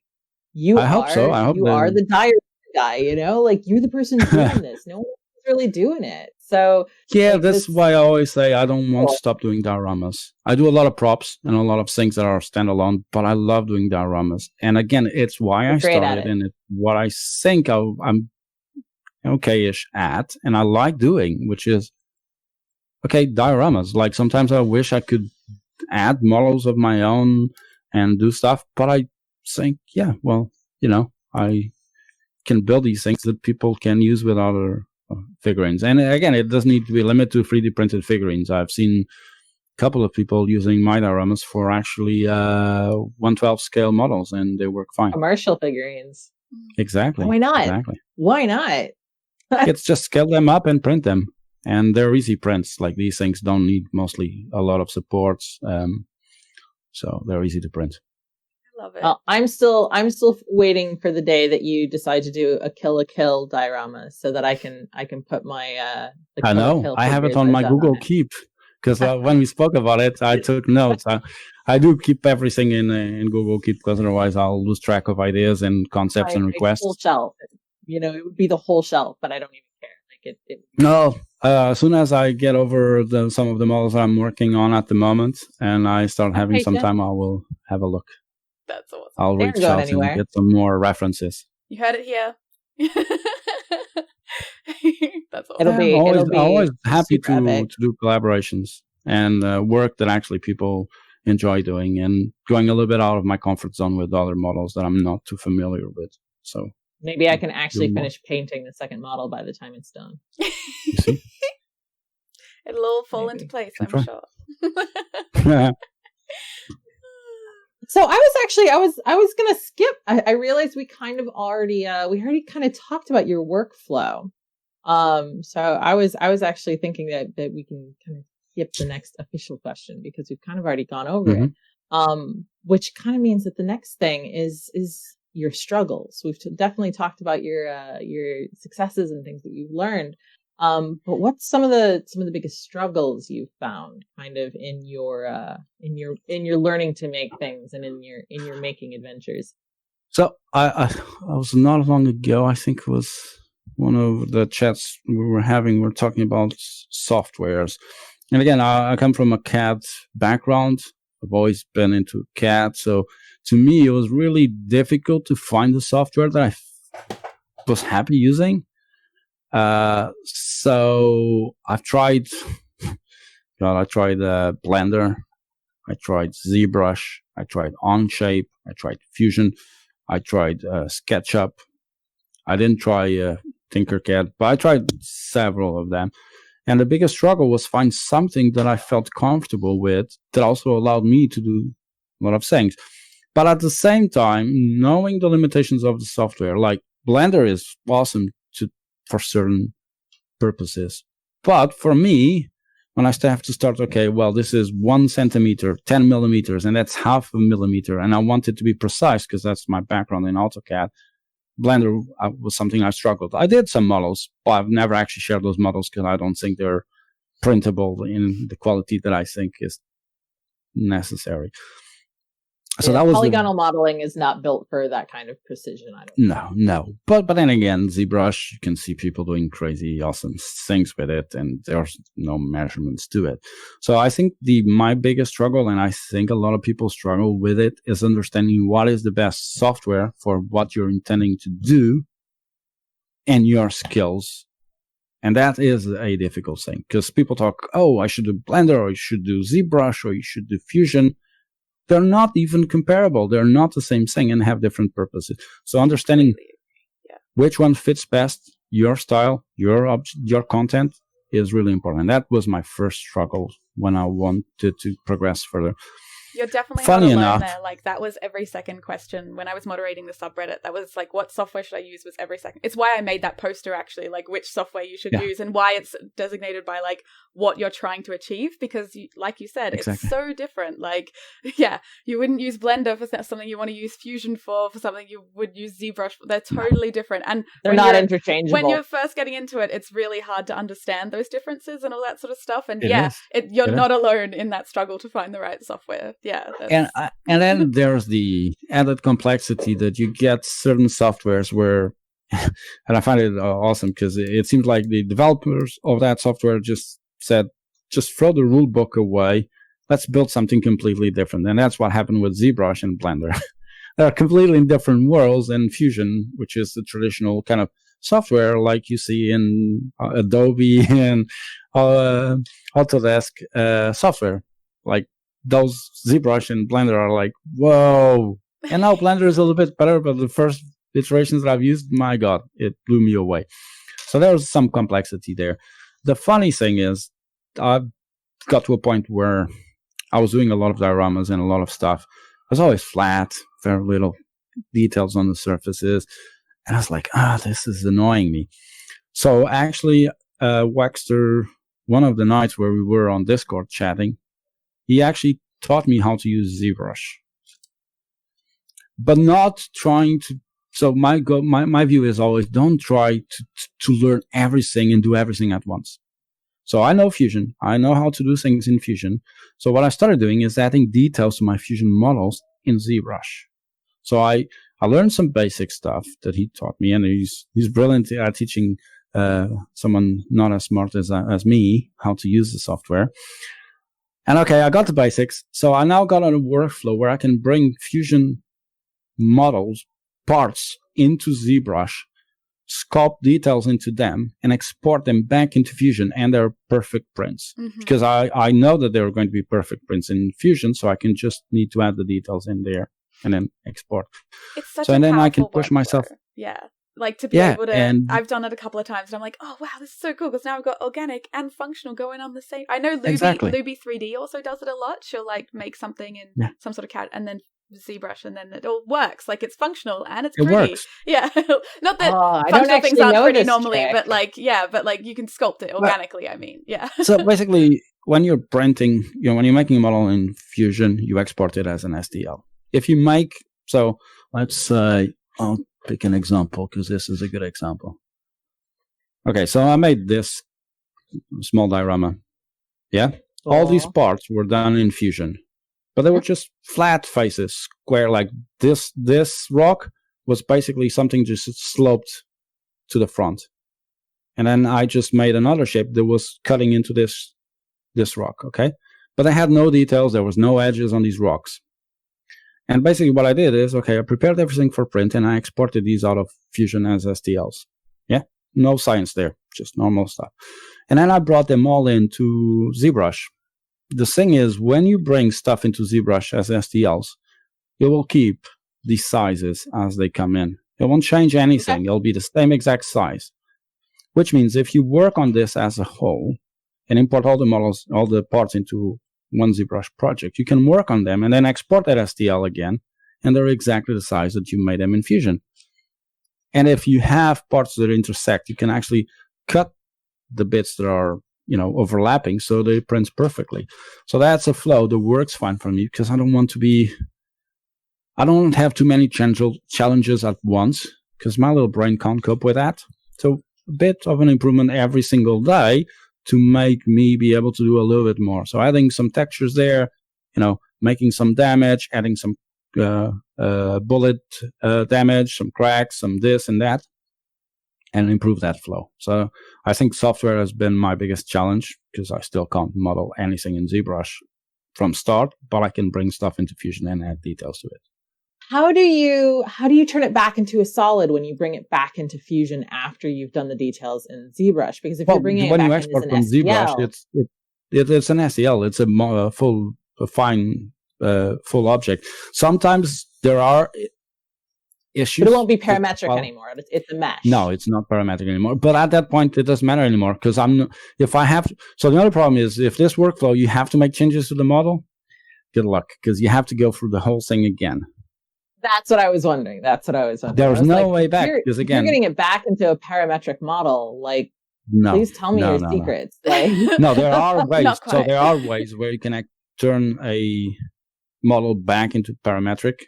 C: hope so. I hope you are the diorama guy, you're the person doing this. No one else is really doing it. So
B: yeah, that's why I always say I don't want to stop doing dioramas. I do a lot of props and a lot of things that are standalone, but I love doing dioramas. And again, it's why I started, and it's what I think I'm okay-ish at, and I like doing, which is dioramas. Sometimes I wish I could add models of my own and do stuff, but I think, I can build these things that people can use with other figurines. And again, it doesn't need to be limited to 3D printed figurines. I've seen a couple of people using my dioramas for actually 1/12 scale models, and they work fine.
C: Commercial figurines.
B: Exactly.
C: Why not?
B: Exactly.
C: Why not?
B: It's just scale them up and print them. And they're easy prints. These things don't need mostly a lot of supports. So they're easy to print.
A: I love it.
C: Well, I'm still waiting for the day that you decide to do a kill diorama, so that I can put my.
B: I know. I have it on my Google Keep, because when we spoke about it, I took notes. I do keep everything in Google Keep, because otherwise I'll lose track of ideas and concepts and requests.
C: Whole shelf. It would be the whole shelf, but I don't even care.
B: No. As soon as I get over some of the models I'm working on at the moment, and I start having some time, I will have a look.
A: That's awesome.
B: I'll reach out and get some more references.
A: You heard it here. That's awesome.
B: I'm always happy to do collaborations and work that actually people enjoy doing, and going a little bit out of my comfort zone with other models that I'm not too familiar with. So
C: maybe I can actually finish painting the second model by the time it's done.
B: You see?
A: It'll all fall into place, I'm sure.
C: So I was gonna skip. I realized we kind of already kind of talked about your workflow. So I was actually thinking that we can kind of skip the next official question, because we've kind of already gone over it. Which kind of means that the next thing is your struggles. We've definitely talked about your successes and things that you've learned. But what's some of the biggest struggles you've found kind of in your learning to make things and in your making adventures?
B: So I was not long ago, I think it was one of the chats we were having, we were talking about softwares. And again, I come from a CAD background. I've always been into CAD. So to me, it was really difficult to find the software that I was happy using. So I've tried God, I tried Blender, I tried ZBrush, I tried Onshape, I tried Fusion, I tried SketchUp. I didn't try Tinkercad, but I tried several of them. And the biggest struggle was find something that I felt comfortable with that also allowed me to do a lot of things. But at the same time, knowing the limitations of the software, like Blender is awesome for certain purposes. But for me, when I have to start, okay, well, this is 1 centimeter, 10 millimeters, and that's half a millimeter, and I want it to be precise because that's my background in AutoCAD. Blender was something I struggled. I did some models, but I've never actually shared those models because I don't think they're printable in the quality that I think is necessary. So that was
C: polygonal modeling is not built for that kind of precision. I don't
B: No. But then again, ZBrush, you can see people doing crazy, awesome things with it, and there's no measurements to it. So I think my biggest struggle, and I think a lot of people struggle with it, is understanding what is the best software for what you're intending to do and your skills. And that is a difficult thing because people talk, oh, I should do Blender, or you should do ZBrush, or you should do Fusion. They're not even comparable. They're not the same thing and have different purposes. So understanding which one fits best, your style, your content, is really important. And that was my first struggle when I wanted to progress further.
A: You're definitely
B: Funny
A: not alone
B: enough,
A: there. Like, that was every second question when I was moderating the subreddit. That was like, what software should I use was every second. It's why I made that poster, actually, like which software you should use and why it's designated by like what you're trying to achieve. Because like you said, it's so different. Like, you wouldn't use Blender for something you want to use Fusion for something you would use ZBrush for. They're totally different. And
C: they're not interchangeable.
A: When you're first getting into it, it's really hard to understand those differences and all that sort of stuff. And you're not alone in that struggle to find the right software. Yeah.
B: And then there's the added complexity that you get certain softwares where, and I find it awesome because it seems like the developers of that software just said, just throw the rule book away. Let's build something completely different. And that's what happened with ZBrush and Blender. They're completely different worlds, and Fusion, which is the traditional kind of software like you see in Adobe and Autodesk software. Like, those ZBrush and Blender are like, whoa. And now Blender is a little bit better, but the first iterations that I've used, my God, it blew me away. So there's some complexity there. The funny thing is, I got to a point where I was doing a lot of dioramas and a lot of stuff. It was always flat, very little details on the surfaces. And I was like, this is annoying me. So actually, Waxter, one of the nights where we were on Discord chatting, he actually taught me how to use ZBrush, but not trying to. So my view is always don't try to learn everything and do everything at once. So I know Fusion. I know how to do things in Fusion. So what I started doing is adding details to my Fusion models in ZBrush. So I learned some basic stuff that he taught me, and he's brilliant at teaching someone not as smart as me how to use the software. And okay, I got the basics. So I now got on a workflow where I can bring Fusion models, parts into ZBrush, sculpt details into them, and export them back into Fusion, and they're perfect prints. Mm-hmm. Because I know that they're going to be perfect prints in Fusion, so I can just need to add the details in there and then export.
A: It's such
B: and then I can push myself.
A: Yeah. Like, to be able to, I've done it a couple of times, and I'm like, oh, wow, this is so cool, because now I've got organic and functional going on the same. I know Luby 3D also does it a lot. She'll, like, make something in some sort of CAD, and then ZBrush, and then it all works. Like, it's functional, and it's pretty. It works. Yeah. Not that functional things aren't pretty normally, trick. But, like, you can sculpt it organically, So,
B: basically, when you're printing, when you're making a model in Fusion, you export it as an STL. If you make, so, let's say, I'll pick an example because this is a good example. Okay, so I made this small diorama. Yeah? All these parts were done in Fusion, but they were just flat faces, square, like this rock was basically something just sloped to the front. And then I just made another shape that was cutting into this rock, okay? But I had no details, there was no edges on these rocks. And basically what I did is, I prepared everything for print and I exported these out of Fusion as STLs. Yeah? No science there, just normal stuff. And then I brought them all into ZBrush the thing is, when you bring stuff into ZBrush as STLs, it will keep the sizes as they come in. It won't change anything. Okay. It'll be the same exact size. Which means if you work on this as a whole and import all the models, all the parts into one ZBrush project, you can work on them and then export that STL again, and they're exactly the size that you made them in Fusion. And if you have parts that intersect, you can actually cut the bits that are, overlapping so they print perfectly. So that's a flow that works fine for me because I don't have too many challenges at once because my little brain can't cope with that. So a bit of an improvement every single day to make me be able to do a little bit more. So adding some textures there, making some damage, adding some bullet damage, some cracks, some this and that, and improve that flow. So I think software has been my biggest challenge because I still can't model anything in ZBrush from start, but I can bring stuff into Fusion and add details to it.
C: How do you turn it back into a solid when you bring it back into Fusion after you've done the details in ZBrush? Because if you're bringing it back in as an
B: ZBrush, it's an STL. It's a fine full object. Sometimes there are issues.
C: But it won't be parametric anymore. It's a mesh.
B: No, it's not parametric anymore. But at that point, it doesn't matter anymore because so the other problem is if this workflow, you have to make changes to the model, good luck because you have to go through the whole thing again.
C: That's what I was wondering.
B: There's no way back because again,
C: you're getting it back into a parametric model. Please tell me your secrets.
B: No, there are ways. So there are ways where you can turn a model back into parametric.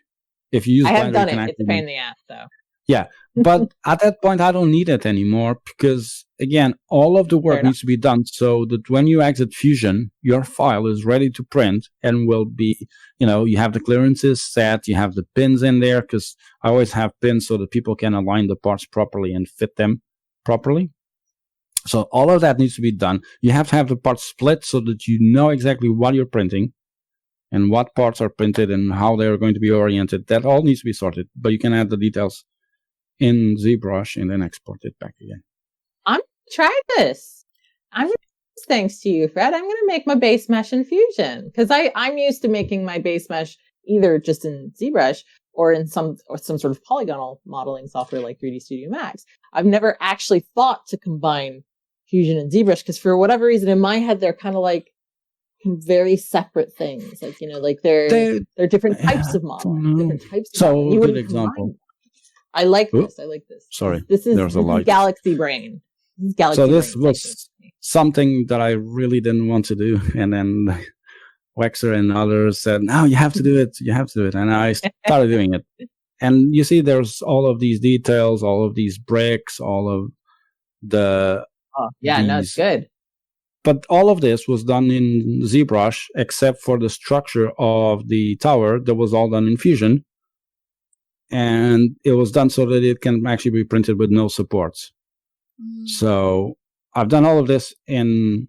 B: If you use
C: I have
B: Blender,
C: done it. It's a pain in the ass, though.
B: Yeah, but at that point, I don't need it anymore because, again, all of the work needs to be done so that when you exit Fusion, your file is ready to print and will be, you have the clearances set, you have the pins in there because I always have pins so that people can align the parts properly and fit them properly. So all of that needs to be done. You have to have the parts split so that you know exactly what you're printing and what parts are printed and how they're going to be oriented. That all needs to be sorted, but you can add the details in ZBrush and then export it back again.
C: I'm try this. Thanks to you, Fred. I'm going to make my base mesh in Fusion because I'm used to making my base mesh either just in ZBrush or in some sort of polygonal modeling software like 3D Studio Max. I've never actually thought to combine Fusion and ZBrush because for whatever reason in my head they're kind of like very separate things. They're different types of modeling. Different types of
B: modeling.
C: You
B: good example.
C: I like this.
B: Sorry.
C: This is
B: There's a light.
C: Galaxy Brain.
B: This was something that I really didn't want to do. And then Wexer and others said, no, you have to do it. You have to do it. And I started doing it. And you see, there's all of these details, all of these bricks, all of the...
C: Oh, yeah, no, it's good.
B: But all of this was done in ZBrush, except for the structure of the tower that was all done in Fusion. And it was done so that it can actually be printed with no supports. So I've done all of this in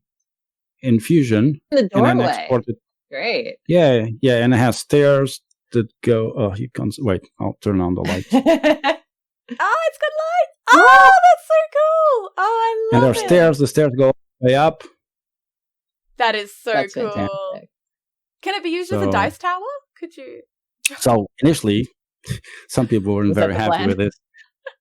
B: Fusion.
C: The doorway.
B: And then exported.
C: Great.
B: Yeah, and it has stairs that go... Oh, you can't... Wait, I'll turn on the light.
A: Oh, it's got light! Oh, that's so cool! Oh, I love it.
B: And there are stairs. The stairs go way up.
A: That is
C: That's
A: cool.
C: fantastic.
A: Can it be used as a dice tower? Could you?
B: So initially, some people weren't very happy with it.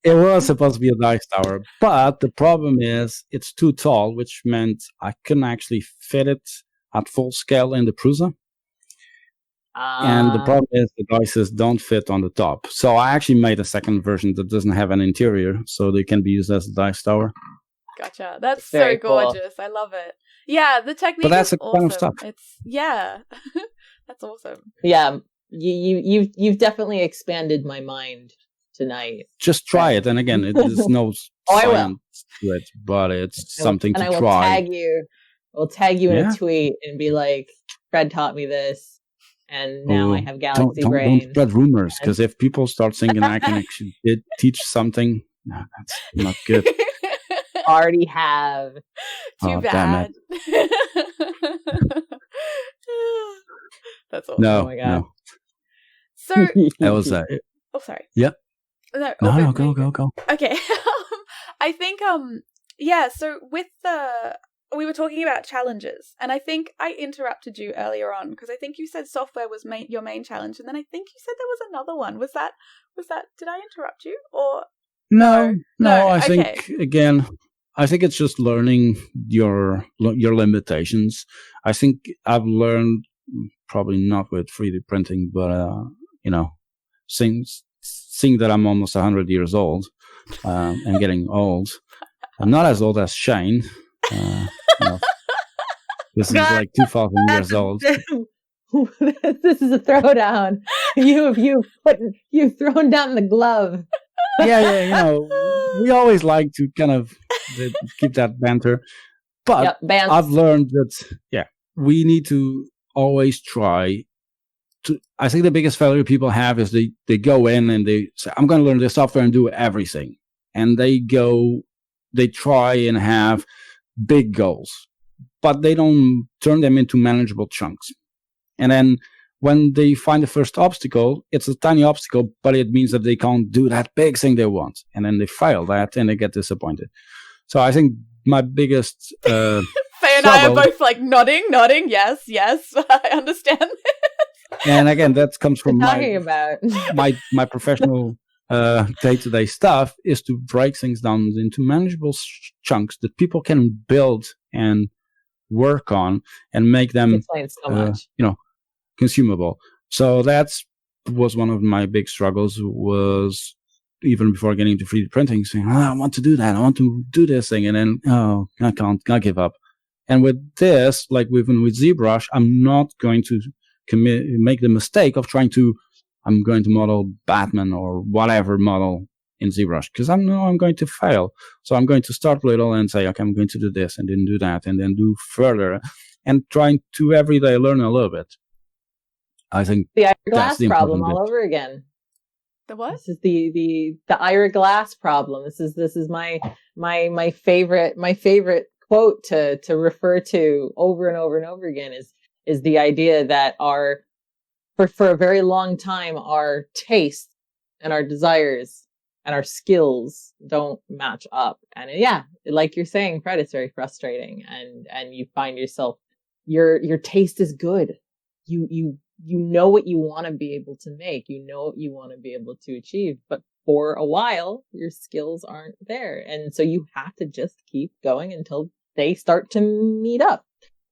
B: It was supposed to be a dice tower, but the problem is it's too tall, which meant I couldn't actually fit it at full scale in the Prusa. And the problem is the dices don't fit on the top. So I actually made a second version that doesn't have an interior, so they can be used as a dice tower.
A: Gotcha. That's so gorgeous. Cool. I love it. Yeah, the technique
B: but that's
A: is
B: the
A: awesome.
B: kind of stuff.
A: That's awesome.
C: Yeah, you've definitely expanded my mind tonight.
B: Just try it, and again, there's no science to it, but it's something to try.
C: And I will tag you in a tweet and be like, Fred taught me this, and now I have Galaxy Brain.
B: Don't spread rumors, because if people start thinking I can actually teach something, no, that's not good.
C: Already have.
A: Too bad. That's awesome.
B: No,
C: oh my God.
B: No.
A: So
B: that was
A: oh, sorry.
B: Yeah.
A: No,
B: go.
A: Okay. I think so with the we were talking about challenges, and I think I interrupted you earlier on because I think you said software was your main challenge, and then I think you said there was another one. Was that? Did I interrupt you or?
B: No. I
A: okay.
B: think again, I think it's just learning your limitations. I think I've learned, probably not with 3D printing, but seeing that I'm almost 100 years old and getting old. I'm not as old as Shane. This is like 2,000 years old.
C: This is a throwdown. You've thrown down the glove.
B: Yeah. We always like to kind of keep that banter, but I've learned that we need to always try to. I think the biggest failure people have is they go in and they say, I'm going to learn this software and do everything, and they try and have big goals, but they don't turn them into manageable chunks. And then when they find the first obstacle, it's a tiny obstacle, but it means that they can't do that big thing they want. And then they fail that and they get disappointed. So I think my biggest
A: Faye and I are both like nodding. Yes, I understand this.
B: And again, that comes from
C: my
B: professional day-to-day stuff, is to break things down into manageable chunks that people can build and work on and make them consumable. So was one of my big struggles, was even before getting into 3D printing, saying, I want to do that, I want to do this thing, and then I can't give up. And with this, like even with ZBrush, I'm not going to make the mistake of I'm going to model Batman or whatever model in ZBrush, because I know I'm going to fail. So I'm going to start little and say, okay, I'm going to do this and then do that and then do further, and trying to every day learn a little bit. I think
C: the glass problem all over again.
A: The what?
C: This is the Ira Glass problem. This is my favorite quote to refer to over and over and over again is the idea that for a very long time our tastes and our desires and our skills don't match up. And like you're saying, Fred, it's very frustrating, and you find yourself your taste is good. You know what you want to be able to make, you know what you want to be able to achieve, but for a while your skills aren't there, and so you have to just keep going until they start to meet up.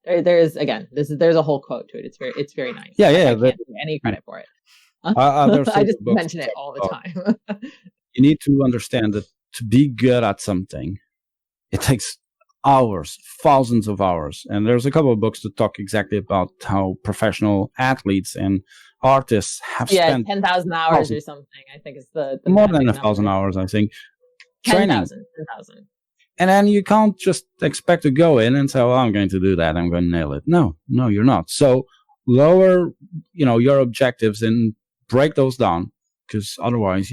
C: There's a whole quote to it. It's very nice.
B: I
C: can't give any credit for it. I just mention it all the time.
B: You need to understand that to be good at something, it takes hours, thousands of hours. And there's a couple of books that talk exactly about how professional athletes and artists have spent
C: 10,000 hours or something. I think it's the
B: more than 1,000 hours, I think.
C: 10,000.
B: And then you can't just expect to go in and say, well, I'm going to do that, I'm going to nail it. No, you're not. So lower, your objectives and break those down, because otherwise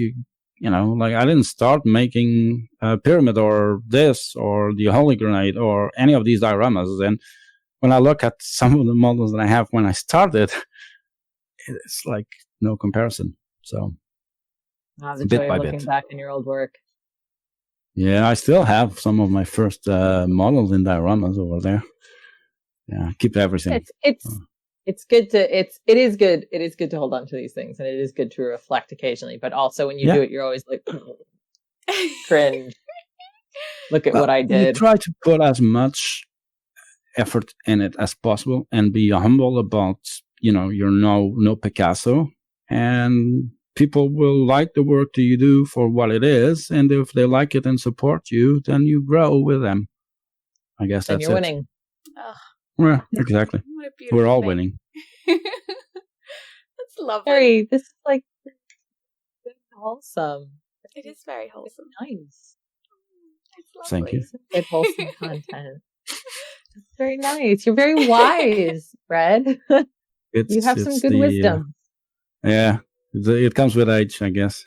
B: like I didn't start making a pyramid or this or the Holy Grenade or any of these dioramas. And when I look at some of the models that I have when I started, it's like no comparison. So
C: the joy of looking back in your old work.
B: Yeah, I still have some of my first models in dioramas over there. Yeah, keep everything.
C: It's good to it is good to hold on to these things, and it is good to reflect occasionally, but also when you do it, you're always like cringe. Look at what I did.
B: You try to put as much effort in it as possible and be humble about, you're no Picasso, and people will like the work that you do for what it is, and if they like it and support you, then you grow with them. I guess that's it.
C: And you're winning.
A: Oh.
B: Yeah, exactly. We're all winning.
A: That's lovely.
C: This is like wholesome.
A: It is very wholesome.
C: It's nice.
A: It's
B: Thank you.
C: It's wholesome content. It's very nice. You're very wise, Fred. You have some good wisdom.
B: Yeah, it comes with age, I guess.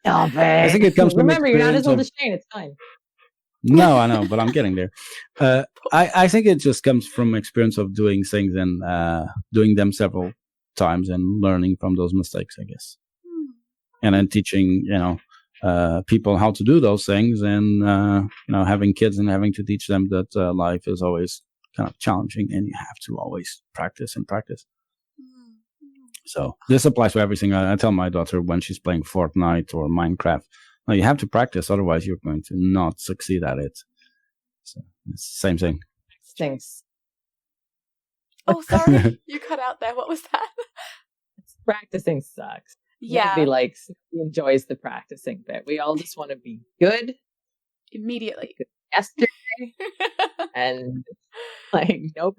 B: I think it comes.
C: Remember, you're not as old as Shane. It's fine.
B: No, I know, but I'm getting there. I think it just comes from experience of doing things and doing them several times and learning from those mistakes, I guess. And then teaching, people how to do those things, and having kids and having to teach them that life is always kind of challenging, and you have to always practice and practice. So this applies to everything. I tell my daughter when she's playing Fortnite or Minecraft, no, you have to practice, otherwise you're going to not succeed at it. So it's the same thing.
C: Stinks.
A: Oh, sorry, you cut out there. What was that?
C: Practicing sucks.
A: Yeah.
C: Nobody enjoys the practicing bit. We all just want to be good
A: immediately.
C: Yesterday. And no practice.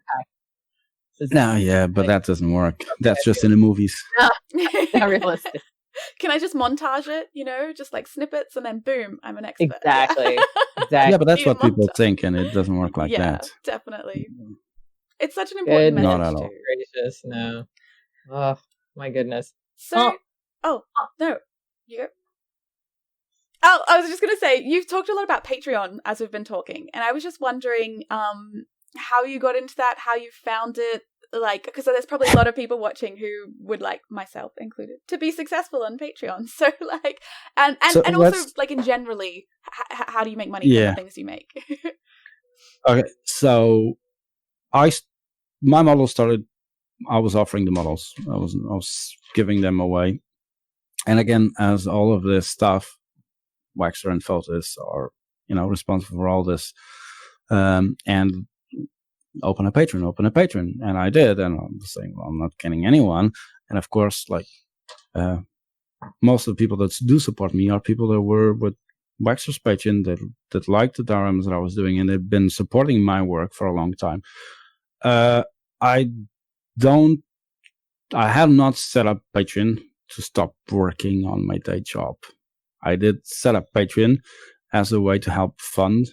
B: No, yeah, but that doesn't work. That's just in the movies.
C: Not realistic.
A: Can I just montage it, just like snippets, and then boom, I'm an expert.
C: Exactly.
B: Yeah, but that's what people think, and it doesn't work like that.
A: Yeah, definitely. It's such an important message.
B: Not at all.
C: Gracious, no. Oh, my goodness.
A: So, no, you go. Oh, I was just going to say, you've talked a lot about Patreon as we've been talking, and I was just wondering how you got into that, how you found it, because there's probably a lot of people watching who would, like myself included, to be successful on Patreon. So, and also, in generally, how do you make money from the things you make?
B: Okay, so my model started, I was offering the models. I was giving them away. And again, as all of this stuff, Waxer and Fotis are, responsible for all this. And open a Patreon. And I did. And I'm saying, well, I'm not getting anyone. And of course, most of the people that do support me are people that were with Waxer's Patreon that liked the dioramas that I was doing, and they've been supporting my work for a long time. I have not set up Patreon to stop working on my day job. I did set up Patreon as a way to help fund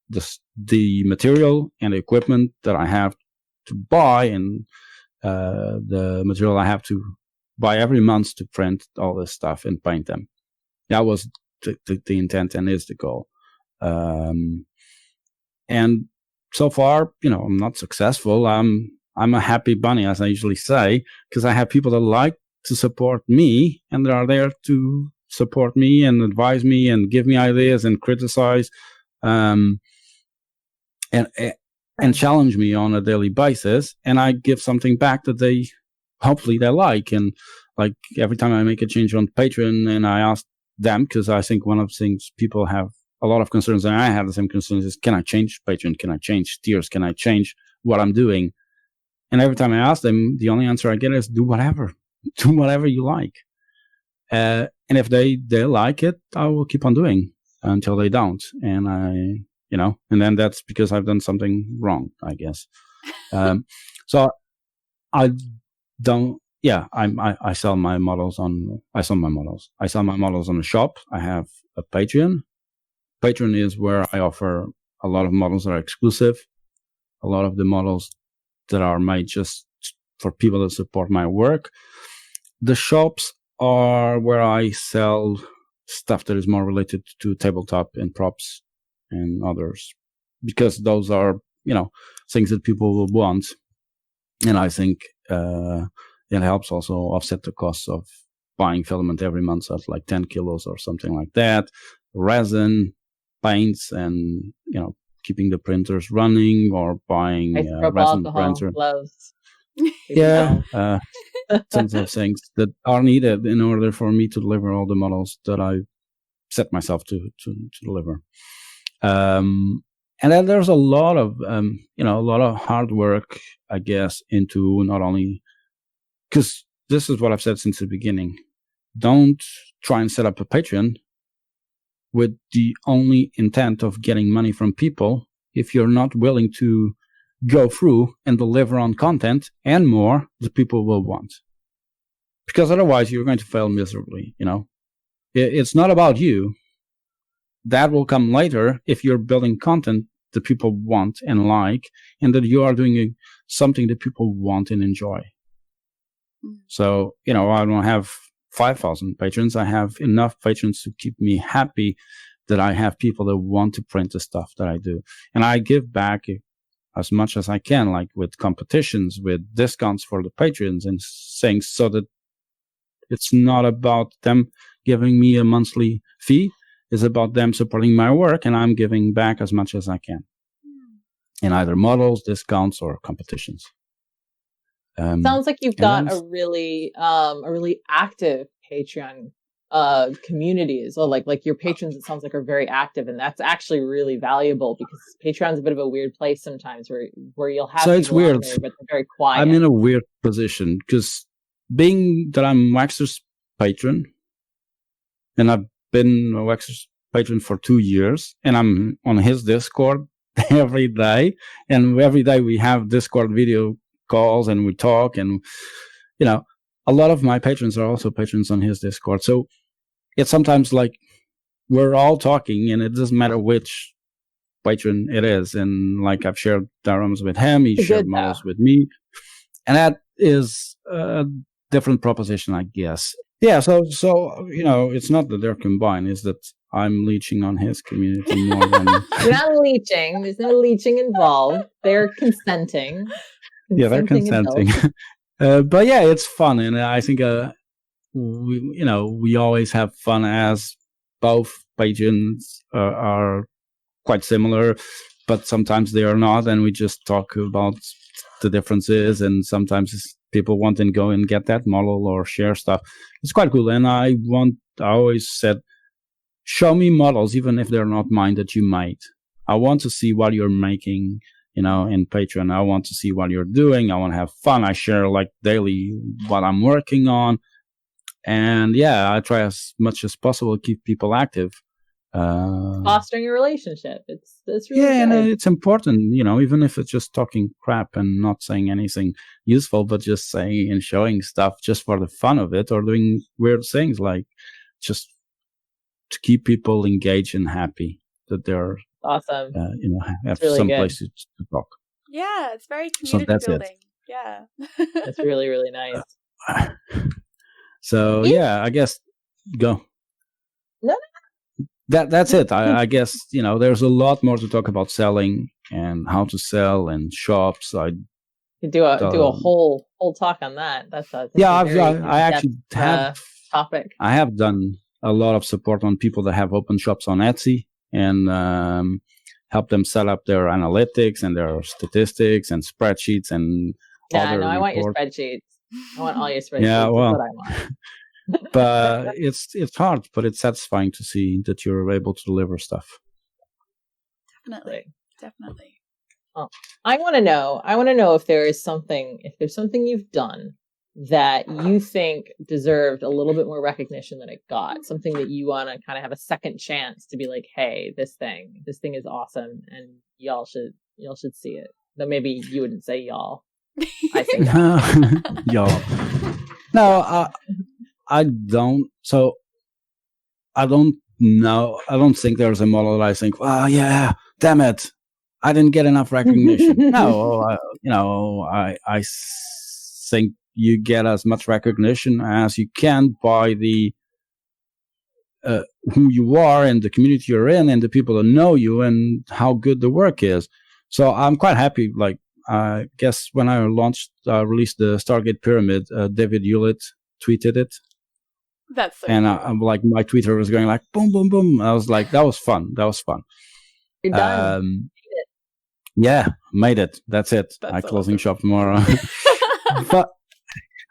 B: the material and the equipment that I have to buy, and the material I have to buy every month to print all this stuff and paint them. That was the intent and is the goal. And so far, I'm not successful. I'm a happy bunny, as I usually say, because I have people that like to support me, and they are there to support me and advise me and give me ideas and criticize, and challenge me on a daily basis. And I give something back that they hopefully like. And every time I make a change on Patreon, and I ask them, because I think one of the things people have a lot of concerns, and I have the same concerns, is can I change Patreon? Can I change tiers? Can I change what I'm doing? And every time I ask them, the only answer I get is do whatever. Do whatever you like. And if they like it, I will keep on doing until they don't. And and then that's because I've done something wrong, I guess. So I don't, I sell my models on the shop. I have a Patreon. Patreon is where I offer a lot of models that are exclusive, a lot of the models that are made just for people that support my work. The shops are where I sell stuff that is more related to tabletop and props and others, because those are, things that people will want. And I think it helps also offset the costs of buying filament every month at 10 kilos or something like that, resin, paints, and, keeping the printers running, or buying resin printer.
C: Gloves.
B: Some of those things that are needed in order for me to deliver all the models that I set myself to deliver. And then there's a lot of hard work, I guess, into not only, because this is what I've said since the beginning. Don't try and set up a Patreon with the only intent of getting money from people if you're not willing to go through and deliver on content and more that people will want. Because otherwise you're going to fail miserably, It's not about you. That will come later if you're building content that people want and like, and that you are doing something that people want and enjoy. So, I don't have 5,000 patrons. I have enough patrons to keep me happy that I have people that want to print the stuff that I do. And I give back as much as I can, with competitions, with discounts for the patrons and things, so that it's not about them giving me a monthly fee. It's about them supporting my work, and I'm giving back as much as I can in either models, discounts, or competitions.
C: Sounds like you've got a really active Patreon community as well. Like your patrons, it sounds like, are very active, and that's actually really valuable because Patreon's a bit of a weird place sometimes where you'll have
B: so it's weird,
C: there, but they're very quiet.
B: I'm in a weird position because being that I'm Waxer's patron, and I've been a Waxer's patron for 2 years, and I'm on his Discord every day, and every day we have Discord video calls and we talk, and a lot of my patrons are also patrons on his Discord, so it's sometimes like we're all talking and it doesn't matter which patron it is, and like I've shared dioramas with him, he shared models with me, and that is a different proposition, I guess. So it's not that they're combined, it's that I'm leeching on his community more than
C: You're not leeching, there's no leeching involved, they're consenting.
B: Yeah, they're consenting. But yeah, it's fun, and I think we always have fun as both patrons are quite similar, but sometimes they are not, and we just talk about the differences, and sometimes people want to go and get that model or share stuff. It's quite cool, and I always said, show me models, even if they're not mine, that you made. I want to see what you're making, in Patreon. I want to see what you're doing. I want to have fun. I share like daily what I'm working on. And yeah, I try as much as possible to keep people active.
C: Fostering a relationship. It's really
B: good.
C: And
B: it's important, even if it's just talking crap and not saying anything useful, but just saying and showing stuff just for the fun of it, or doing weird things, like just to keep people engaged and happy that they're
C: awesome.
B: Have
C: really
B: some
C: good.
B: place to talk.
A: Yeah, it's very community building. Yeah.
C: It's really, really nice.
B: So I guess go.
C: No.
B: That's it. I guess there's a lot more to talk about selling and how to sell and shops. I
C: do a whole talk on that. That's
B: I actually have
C: topic.
B: I have done a lot of support on people that have open shops on Etsy, and help them set up their analytics and their statistics and spreadsheets and other
C: I want your spreadsheets. I want all your spreadsheets. Yeah, well, that's what I want.
B: But it's hard, but it's satisfying to see that you're able to deliver stuff.
A: Definitely.
C: Oh, I want to know if there's something you've done that you think deserved a little bit more recognition than it got. Something that you want to kind of have a second chance to be like, hey, this thing is awesome, and y'all should see it. Though maybe you wouldn't say y'all. I say
B: y'all. No, I don't. So I don't know. I don't think there's a model that I think, oh yeah, damn it, I didn't get enough recognition. No, I think you get as much recognition as you can by the who you are and the community you're in and the people that know you and how good the work is. So I'm quite happy. Like, I guess when I released the Stargate Pyramid, David Hewlett tweeted it.
A: That's so
B: and
A: cool.
B: I'm like, my Twitter was going like boom, boom, boom. I was like, that was fun.
C: You're done.
B: Yeah, made it. That's it.
A: That's
B: closing shop tomorrow. But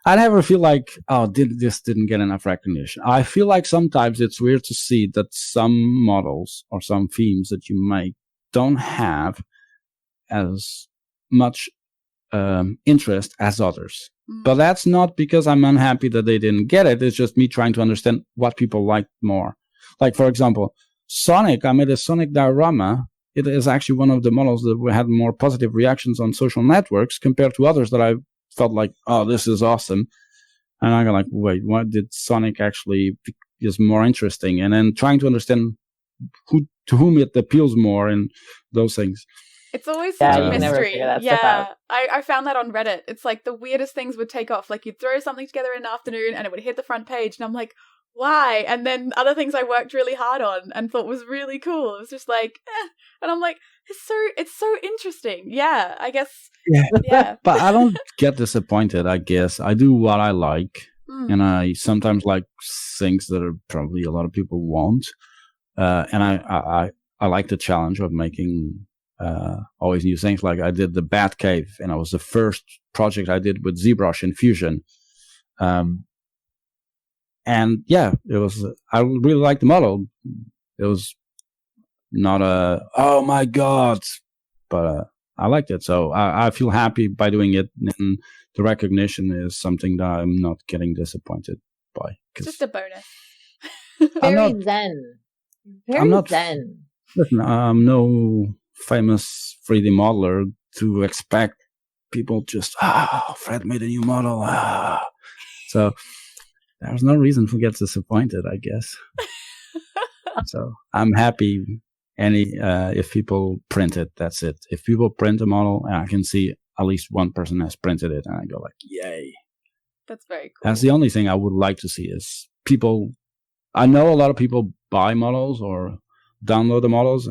B: I never feel like, this didn't get enough recognition. I feel like sometimes it's weird to see that some models or some themes that you make don't have as much interest as others. But that's not because I'm unhappy that they didn't get it. It's just me trying to understand what people like more. Like, for example, Sonic. I made a Sonic diorama. It is actually one of the models that had more positive reactions on social networks compared to others that I felt like, oh, this is awesome. And I go like, wait, what did Sonic actually is more interesting? And then trying to understand to whom it appeals more and those things.
A: It's always such a mystery.
C: Never figure that stuff out.
A: I found that on Reddit. It's like the weirdest things would take off. Like, you'd throw something together in the afternoon and it would hit the front page, and I'm like, why? And then other things I worked really hard on and thought was really cool, it was just like, and I'm like, it's so interesting. I guess.
B: Yeah. But I don't get disappointed. I guess I do what I like, and I sometimes like things that are probably a lot of people won't. And I like the challenge of making always new things. Like I did the Bat Cave, and it was the first project I did with ZBrush in Fusion. And yeah, it was. I really liked the model. It was not oh my god, but I liked it. So I feel happy by doing it, and the recognition is something that I'm not getting disappointed by.
A: Just a bonus.
C: Very zen. Very
B: I'm not
C: zen.
B: Listen, I'm no famous 3D modeler to expect people just, Fred made a new model. So there's no reason to get disappointed, I guess. So I'm happy if people print it, that's it. If people print a model and I can see at least one person has printed it, and I go like, yay.
A: That's very cool.
B: That's the only thing I would like to see is people. I know a lot of people buy models or download the models,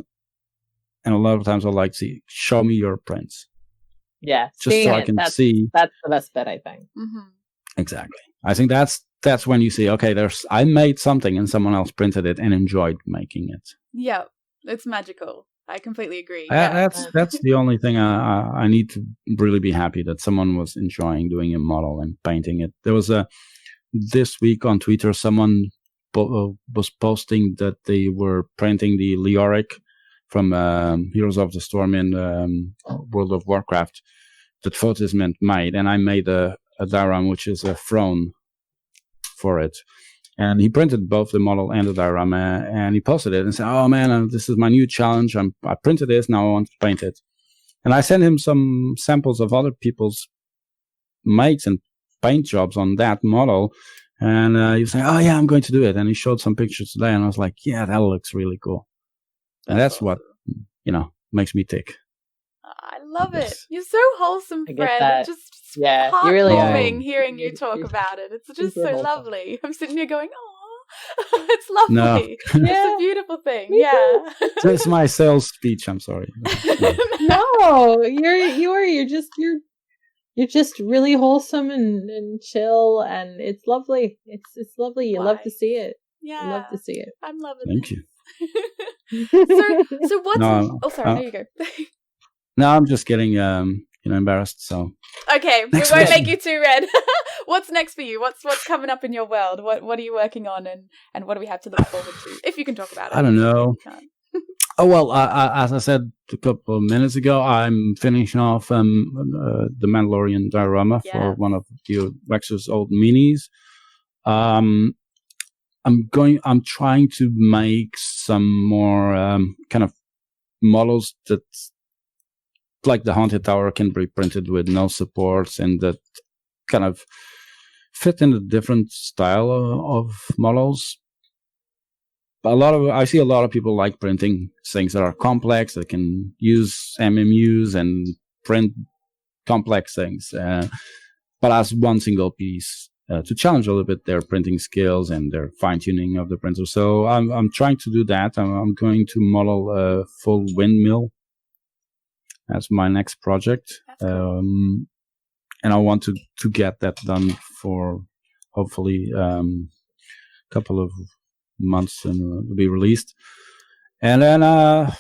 B: and a lot of times I like to see, show me your prints.
C: Yeah,
B: just so I can see.
C: That's the best bit, I think.
A: Mm-hmm.
B: Exactly. I think that's when you see, okay, I made something and someone else printed it and enjoyed making it.
A: Yeah, it's magical. I completely agree.
B: That's the only thing I need to really be happy that someone was enjoying doing a model and painting it. There was this week on Twitter, someone was posting that they were printing the Leoric from Heroes of the Storm in World of Warcraft that Photisment made, and I made a diorama, which is a throne for it. And he printed both the model and the diorama, and he posted it and said, oh man, this is my new challenge. I printed this, now I want to paint it. And I sent him some samples of other people's makes and paint jobs on that model. And he was saying, oh yeah, I'm going to do it. And he showed some pictures today, and I was like, yeah, that looks really cool. And that's
A: awesome.
B: what, makes me tick.
A: I love it. You're so wholesome, Fred.
C: That.
A: Just
C: Yeah,
A: heartwarming
C: you really are.
A: hearing you talk about it. It's just so
C: wholesome.
A: lovely. I'm sitting here going, oh, it's lovely.
B: No.
A: It's a beautiful thing.
C: Me
A: Yeah.
B: That's my sales speech. I'm sorry.
C: No, you're just really wholesome and chill, and it's lovely. It's lovely. You love to see it.
A: Yeah.
C: You love to see it.
A: I'm loving
B: Thank
A: it.
B: you.
A: So what's sorry, there you go.
B: No, I'm just getting embarrassed. So
A: okay,
B: next
A: we won't
B: question.
A: make you too red. What's next for you? What's coming up in your world? What are you working on, and what do we have to look forward to? If you can talk about it.
B: I don't know. Oh well, as I said a couple of minutes ago, I'm finishing off the Mandalorian diorama for one of Rex's old minis. I'm trying to make some more kind of models that, like the Haunted Tower, can be printed with no supports, and that kind of fit in a different style of models. I see a lot of people like printing things that are complex, that can use MMUs and print complex things, but as one single piece to challenge a little bit their printing skills and their fine-tuning of the printer. So I'm trying to do that. I'm going to model a full windmill. That's my next project. Cool. And I want to get that done for hopefully a couple of months, and it'll be released. And then I'm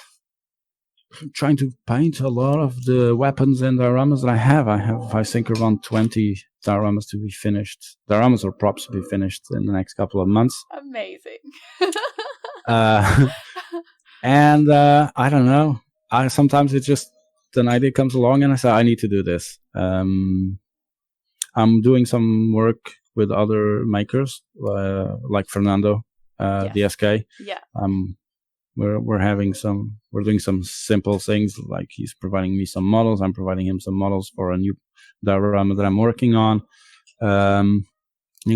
B: trying to paint a lot of the weapons and dioramas that I have. I think around 20 dioramas to be finished. Dioramas or props to be finished in the next couple of months.
A: Amazing.
B: And I don't know. Sometimes it's just an idea comes along and I say, I need to do this. I'm doing some work with other makers, like Fernando, DSK.
A: Yeah.
B: We're doing some simple things, like he's providing me some models. I'm providing him some models for a new diorama that I'm working on. And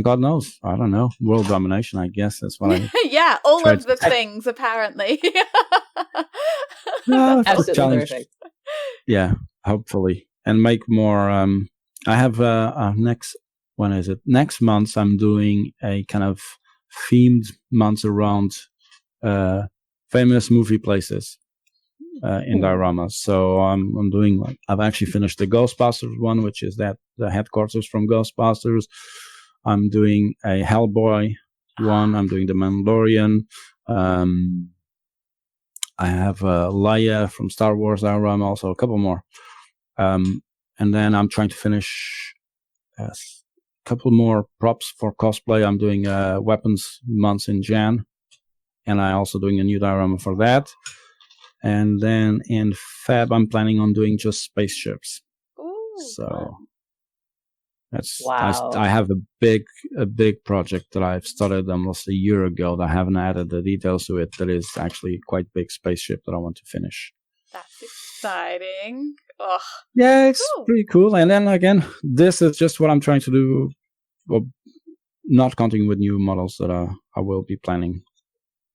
B: God knows, I don't know, world domination, I guess. That's what I
A: yeah, all of the things, apparently.
C: Absolutely perfect.
B: Yeah, hopefully. And make more, I have next month I'm doing a kind of themed month around famous movie places in dioramas. So I'm doing I've actually finished the Ghostbusters one, which is the headquarters from Ghostbusters. I'm doing a Hellboy one. I'm doing the Mandalorian. I have Leia from Star Wars Diorama, also a couple more. And then I'm trying to finish a couple more props for cosplay. I'm doing Weapons Months in Jan, and I'm also doing a new diorama for that. And then in Feb, I'm planning on doing just spaceships.
A: Ooh,
B: so
A: fun.
B: that's
C: Wow.
B: I have a big project that I've started almost a year ago that I haven't added the details to it. That is actually quite big spaceship that I want to finish.
A: That's exciting. Oh,
B: yeah, it's
A: cool.
B: pretty cool. And then again, this is just what I'm trying to do. Well, not counting with new models that I will be planning.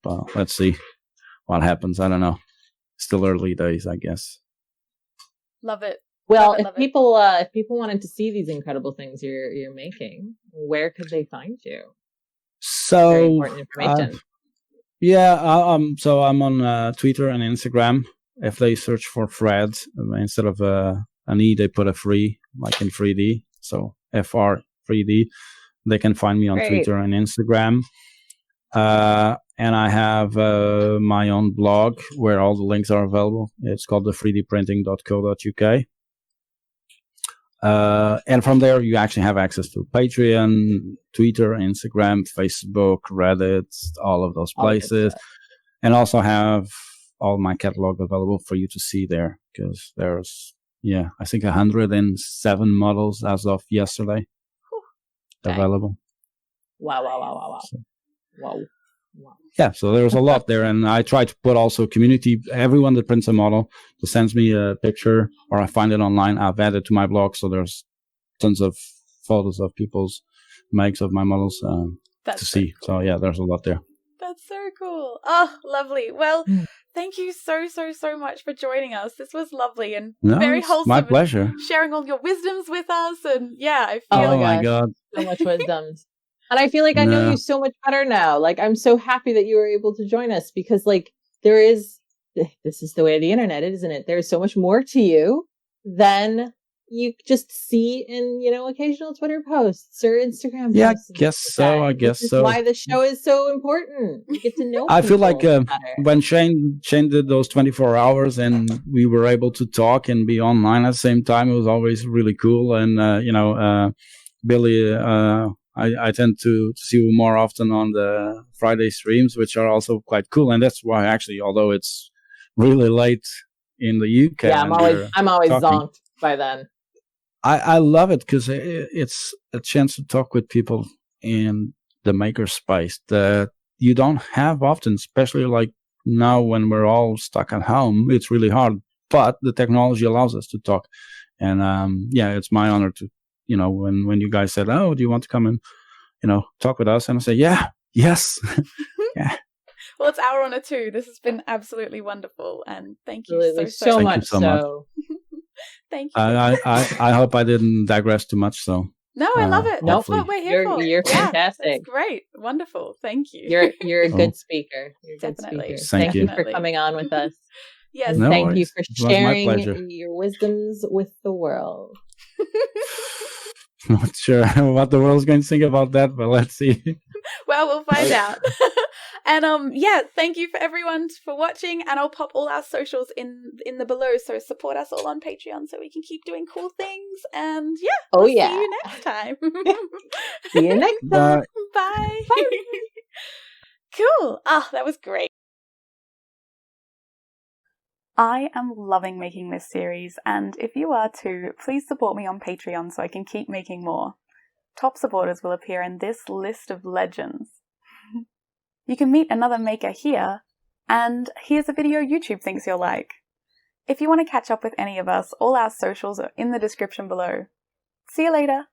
B: But let's see what happens. I don't know. Still early days, I guess.
A: Love it.
C: Well,
A: Love it,
C: if people wanted to see these incredible things you're making, where could they find you?
B: So
C: very important information.
B: So I'm on Twitter and Instagram. If they search for Fred instead of an E, they put a free, like in 3D. So FR 3D. They can find me on
C: Great.
B: Twitter and Instagram. And I have my own blog where all the links are available. It's called the 3dprinting.co.uk. And from there, you actually have access to Patreon, Twitter, Instagram, Facebook, Reddit, all of those places. And also have all my catalog available for you to see there, because there's, I think 107 models as of yesterday available.
C: Wow.
B: So,
C: Wow.
B: yeah, so there's a lot there, and I try to put also community, everyone that prints a model, that sends me a picture, or I find it online, I've added to my blog, so there's tons of photos of people's makes of my models to see. So yeah, there's a lot there.
A: That's so cool. Oh, lovely. Well, thank you so much for joining us. This was lovely and very wholesome.
B: My pleasure.
A: Sharing all your wisdoms with us, and I feel
B: oh my God,
C: so much wisdoms. And I feel like I know you so much better now. Like, I'm so happy that you were able to join us, because like this is the way of the internet, isn't it? There's so much more to you than you just see in, occasional Twitter posts or Instagram posts.
B: Yeah, I guess so.
C: Why the show is so important. You get to know
B: I feel like when Shane did those 24 hours and we were able to talk and be online at the same time, it was always really cool. And, Billy, I tend to see you more often on the Friday streams, which are also quite cool. And that's why actually, although it's really late in the UK.
C: Yeah, I'm always zonked by then.
B: I love it because it's a chance to talk with people in the makerspace that you don't have often, especially like now when we're all stuck at home. It's really hard, but the technology allows us to talk. And it's my honor to, when you guys said, "Oh, do you want to come and, talk with us?" And I say, "Yeah, yes." Yeah.
A: Well, it's our honor too. This has been absolutely wonderful, and thank you
C: so much.
A: Thank you.
B: I hope I didn't digress too much. So
A: no, I love it. That's what we're here for.
C: You're fantastic.
A: That's great. Wonderful. Thank you.
C: You're a good speaker. You're a good
A: Definitely.
C: speaker.
B: Thank you
C: for coming on with us.
A: Yes.
C: And thank you for sharing
B: pleasure.
C: your wisdoms with the world.
B: Not sure what the world's going to think about that, but let's see.
A: Well, we'll find out. And thank you for everyone for watching, and I'll pop all our socials in the below, so support us all on Patreon so we can keep doing cool things. And we'll see you next time.
C: See you next time.
A: Bye. Cool. That was great. I am loving making this series, and if you are too, please support me on Patreon so I can keep making more. Top supporters will appear in this list of legends. You can meet another maker here, and here's a video YouTube thinks you'll like. If you want to catch up with any of us, all our socials are in the description below. See you later!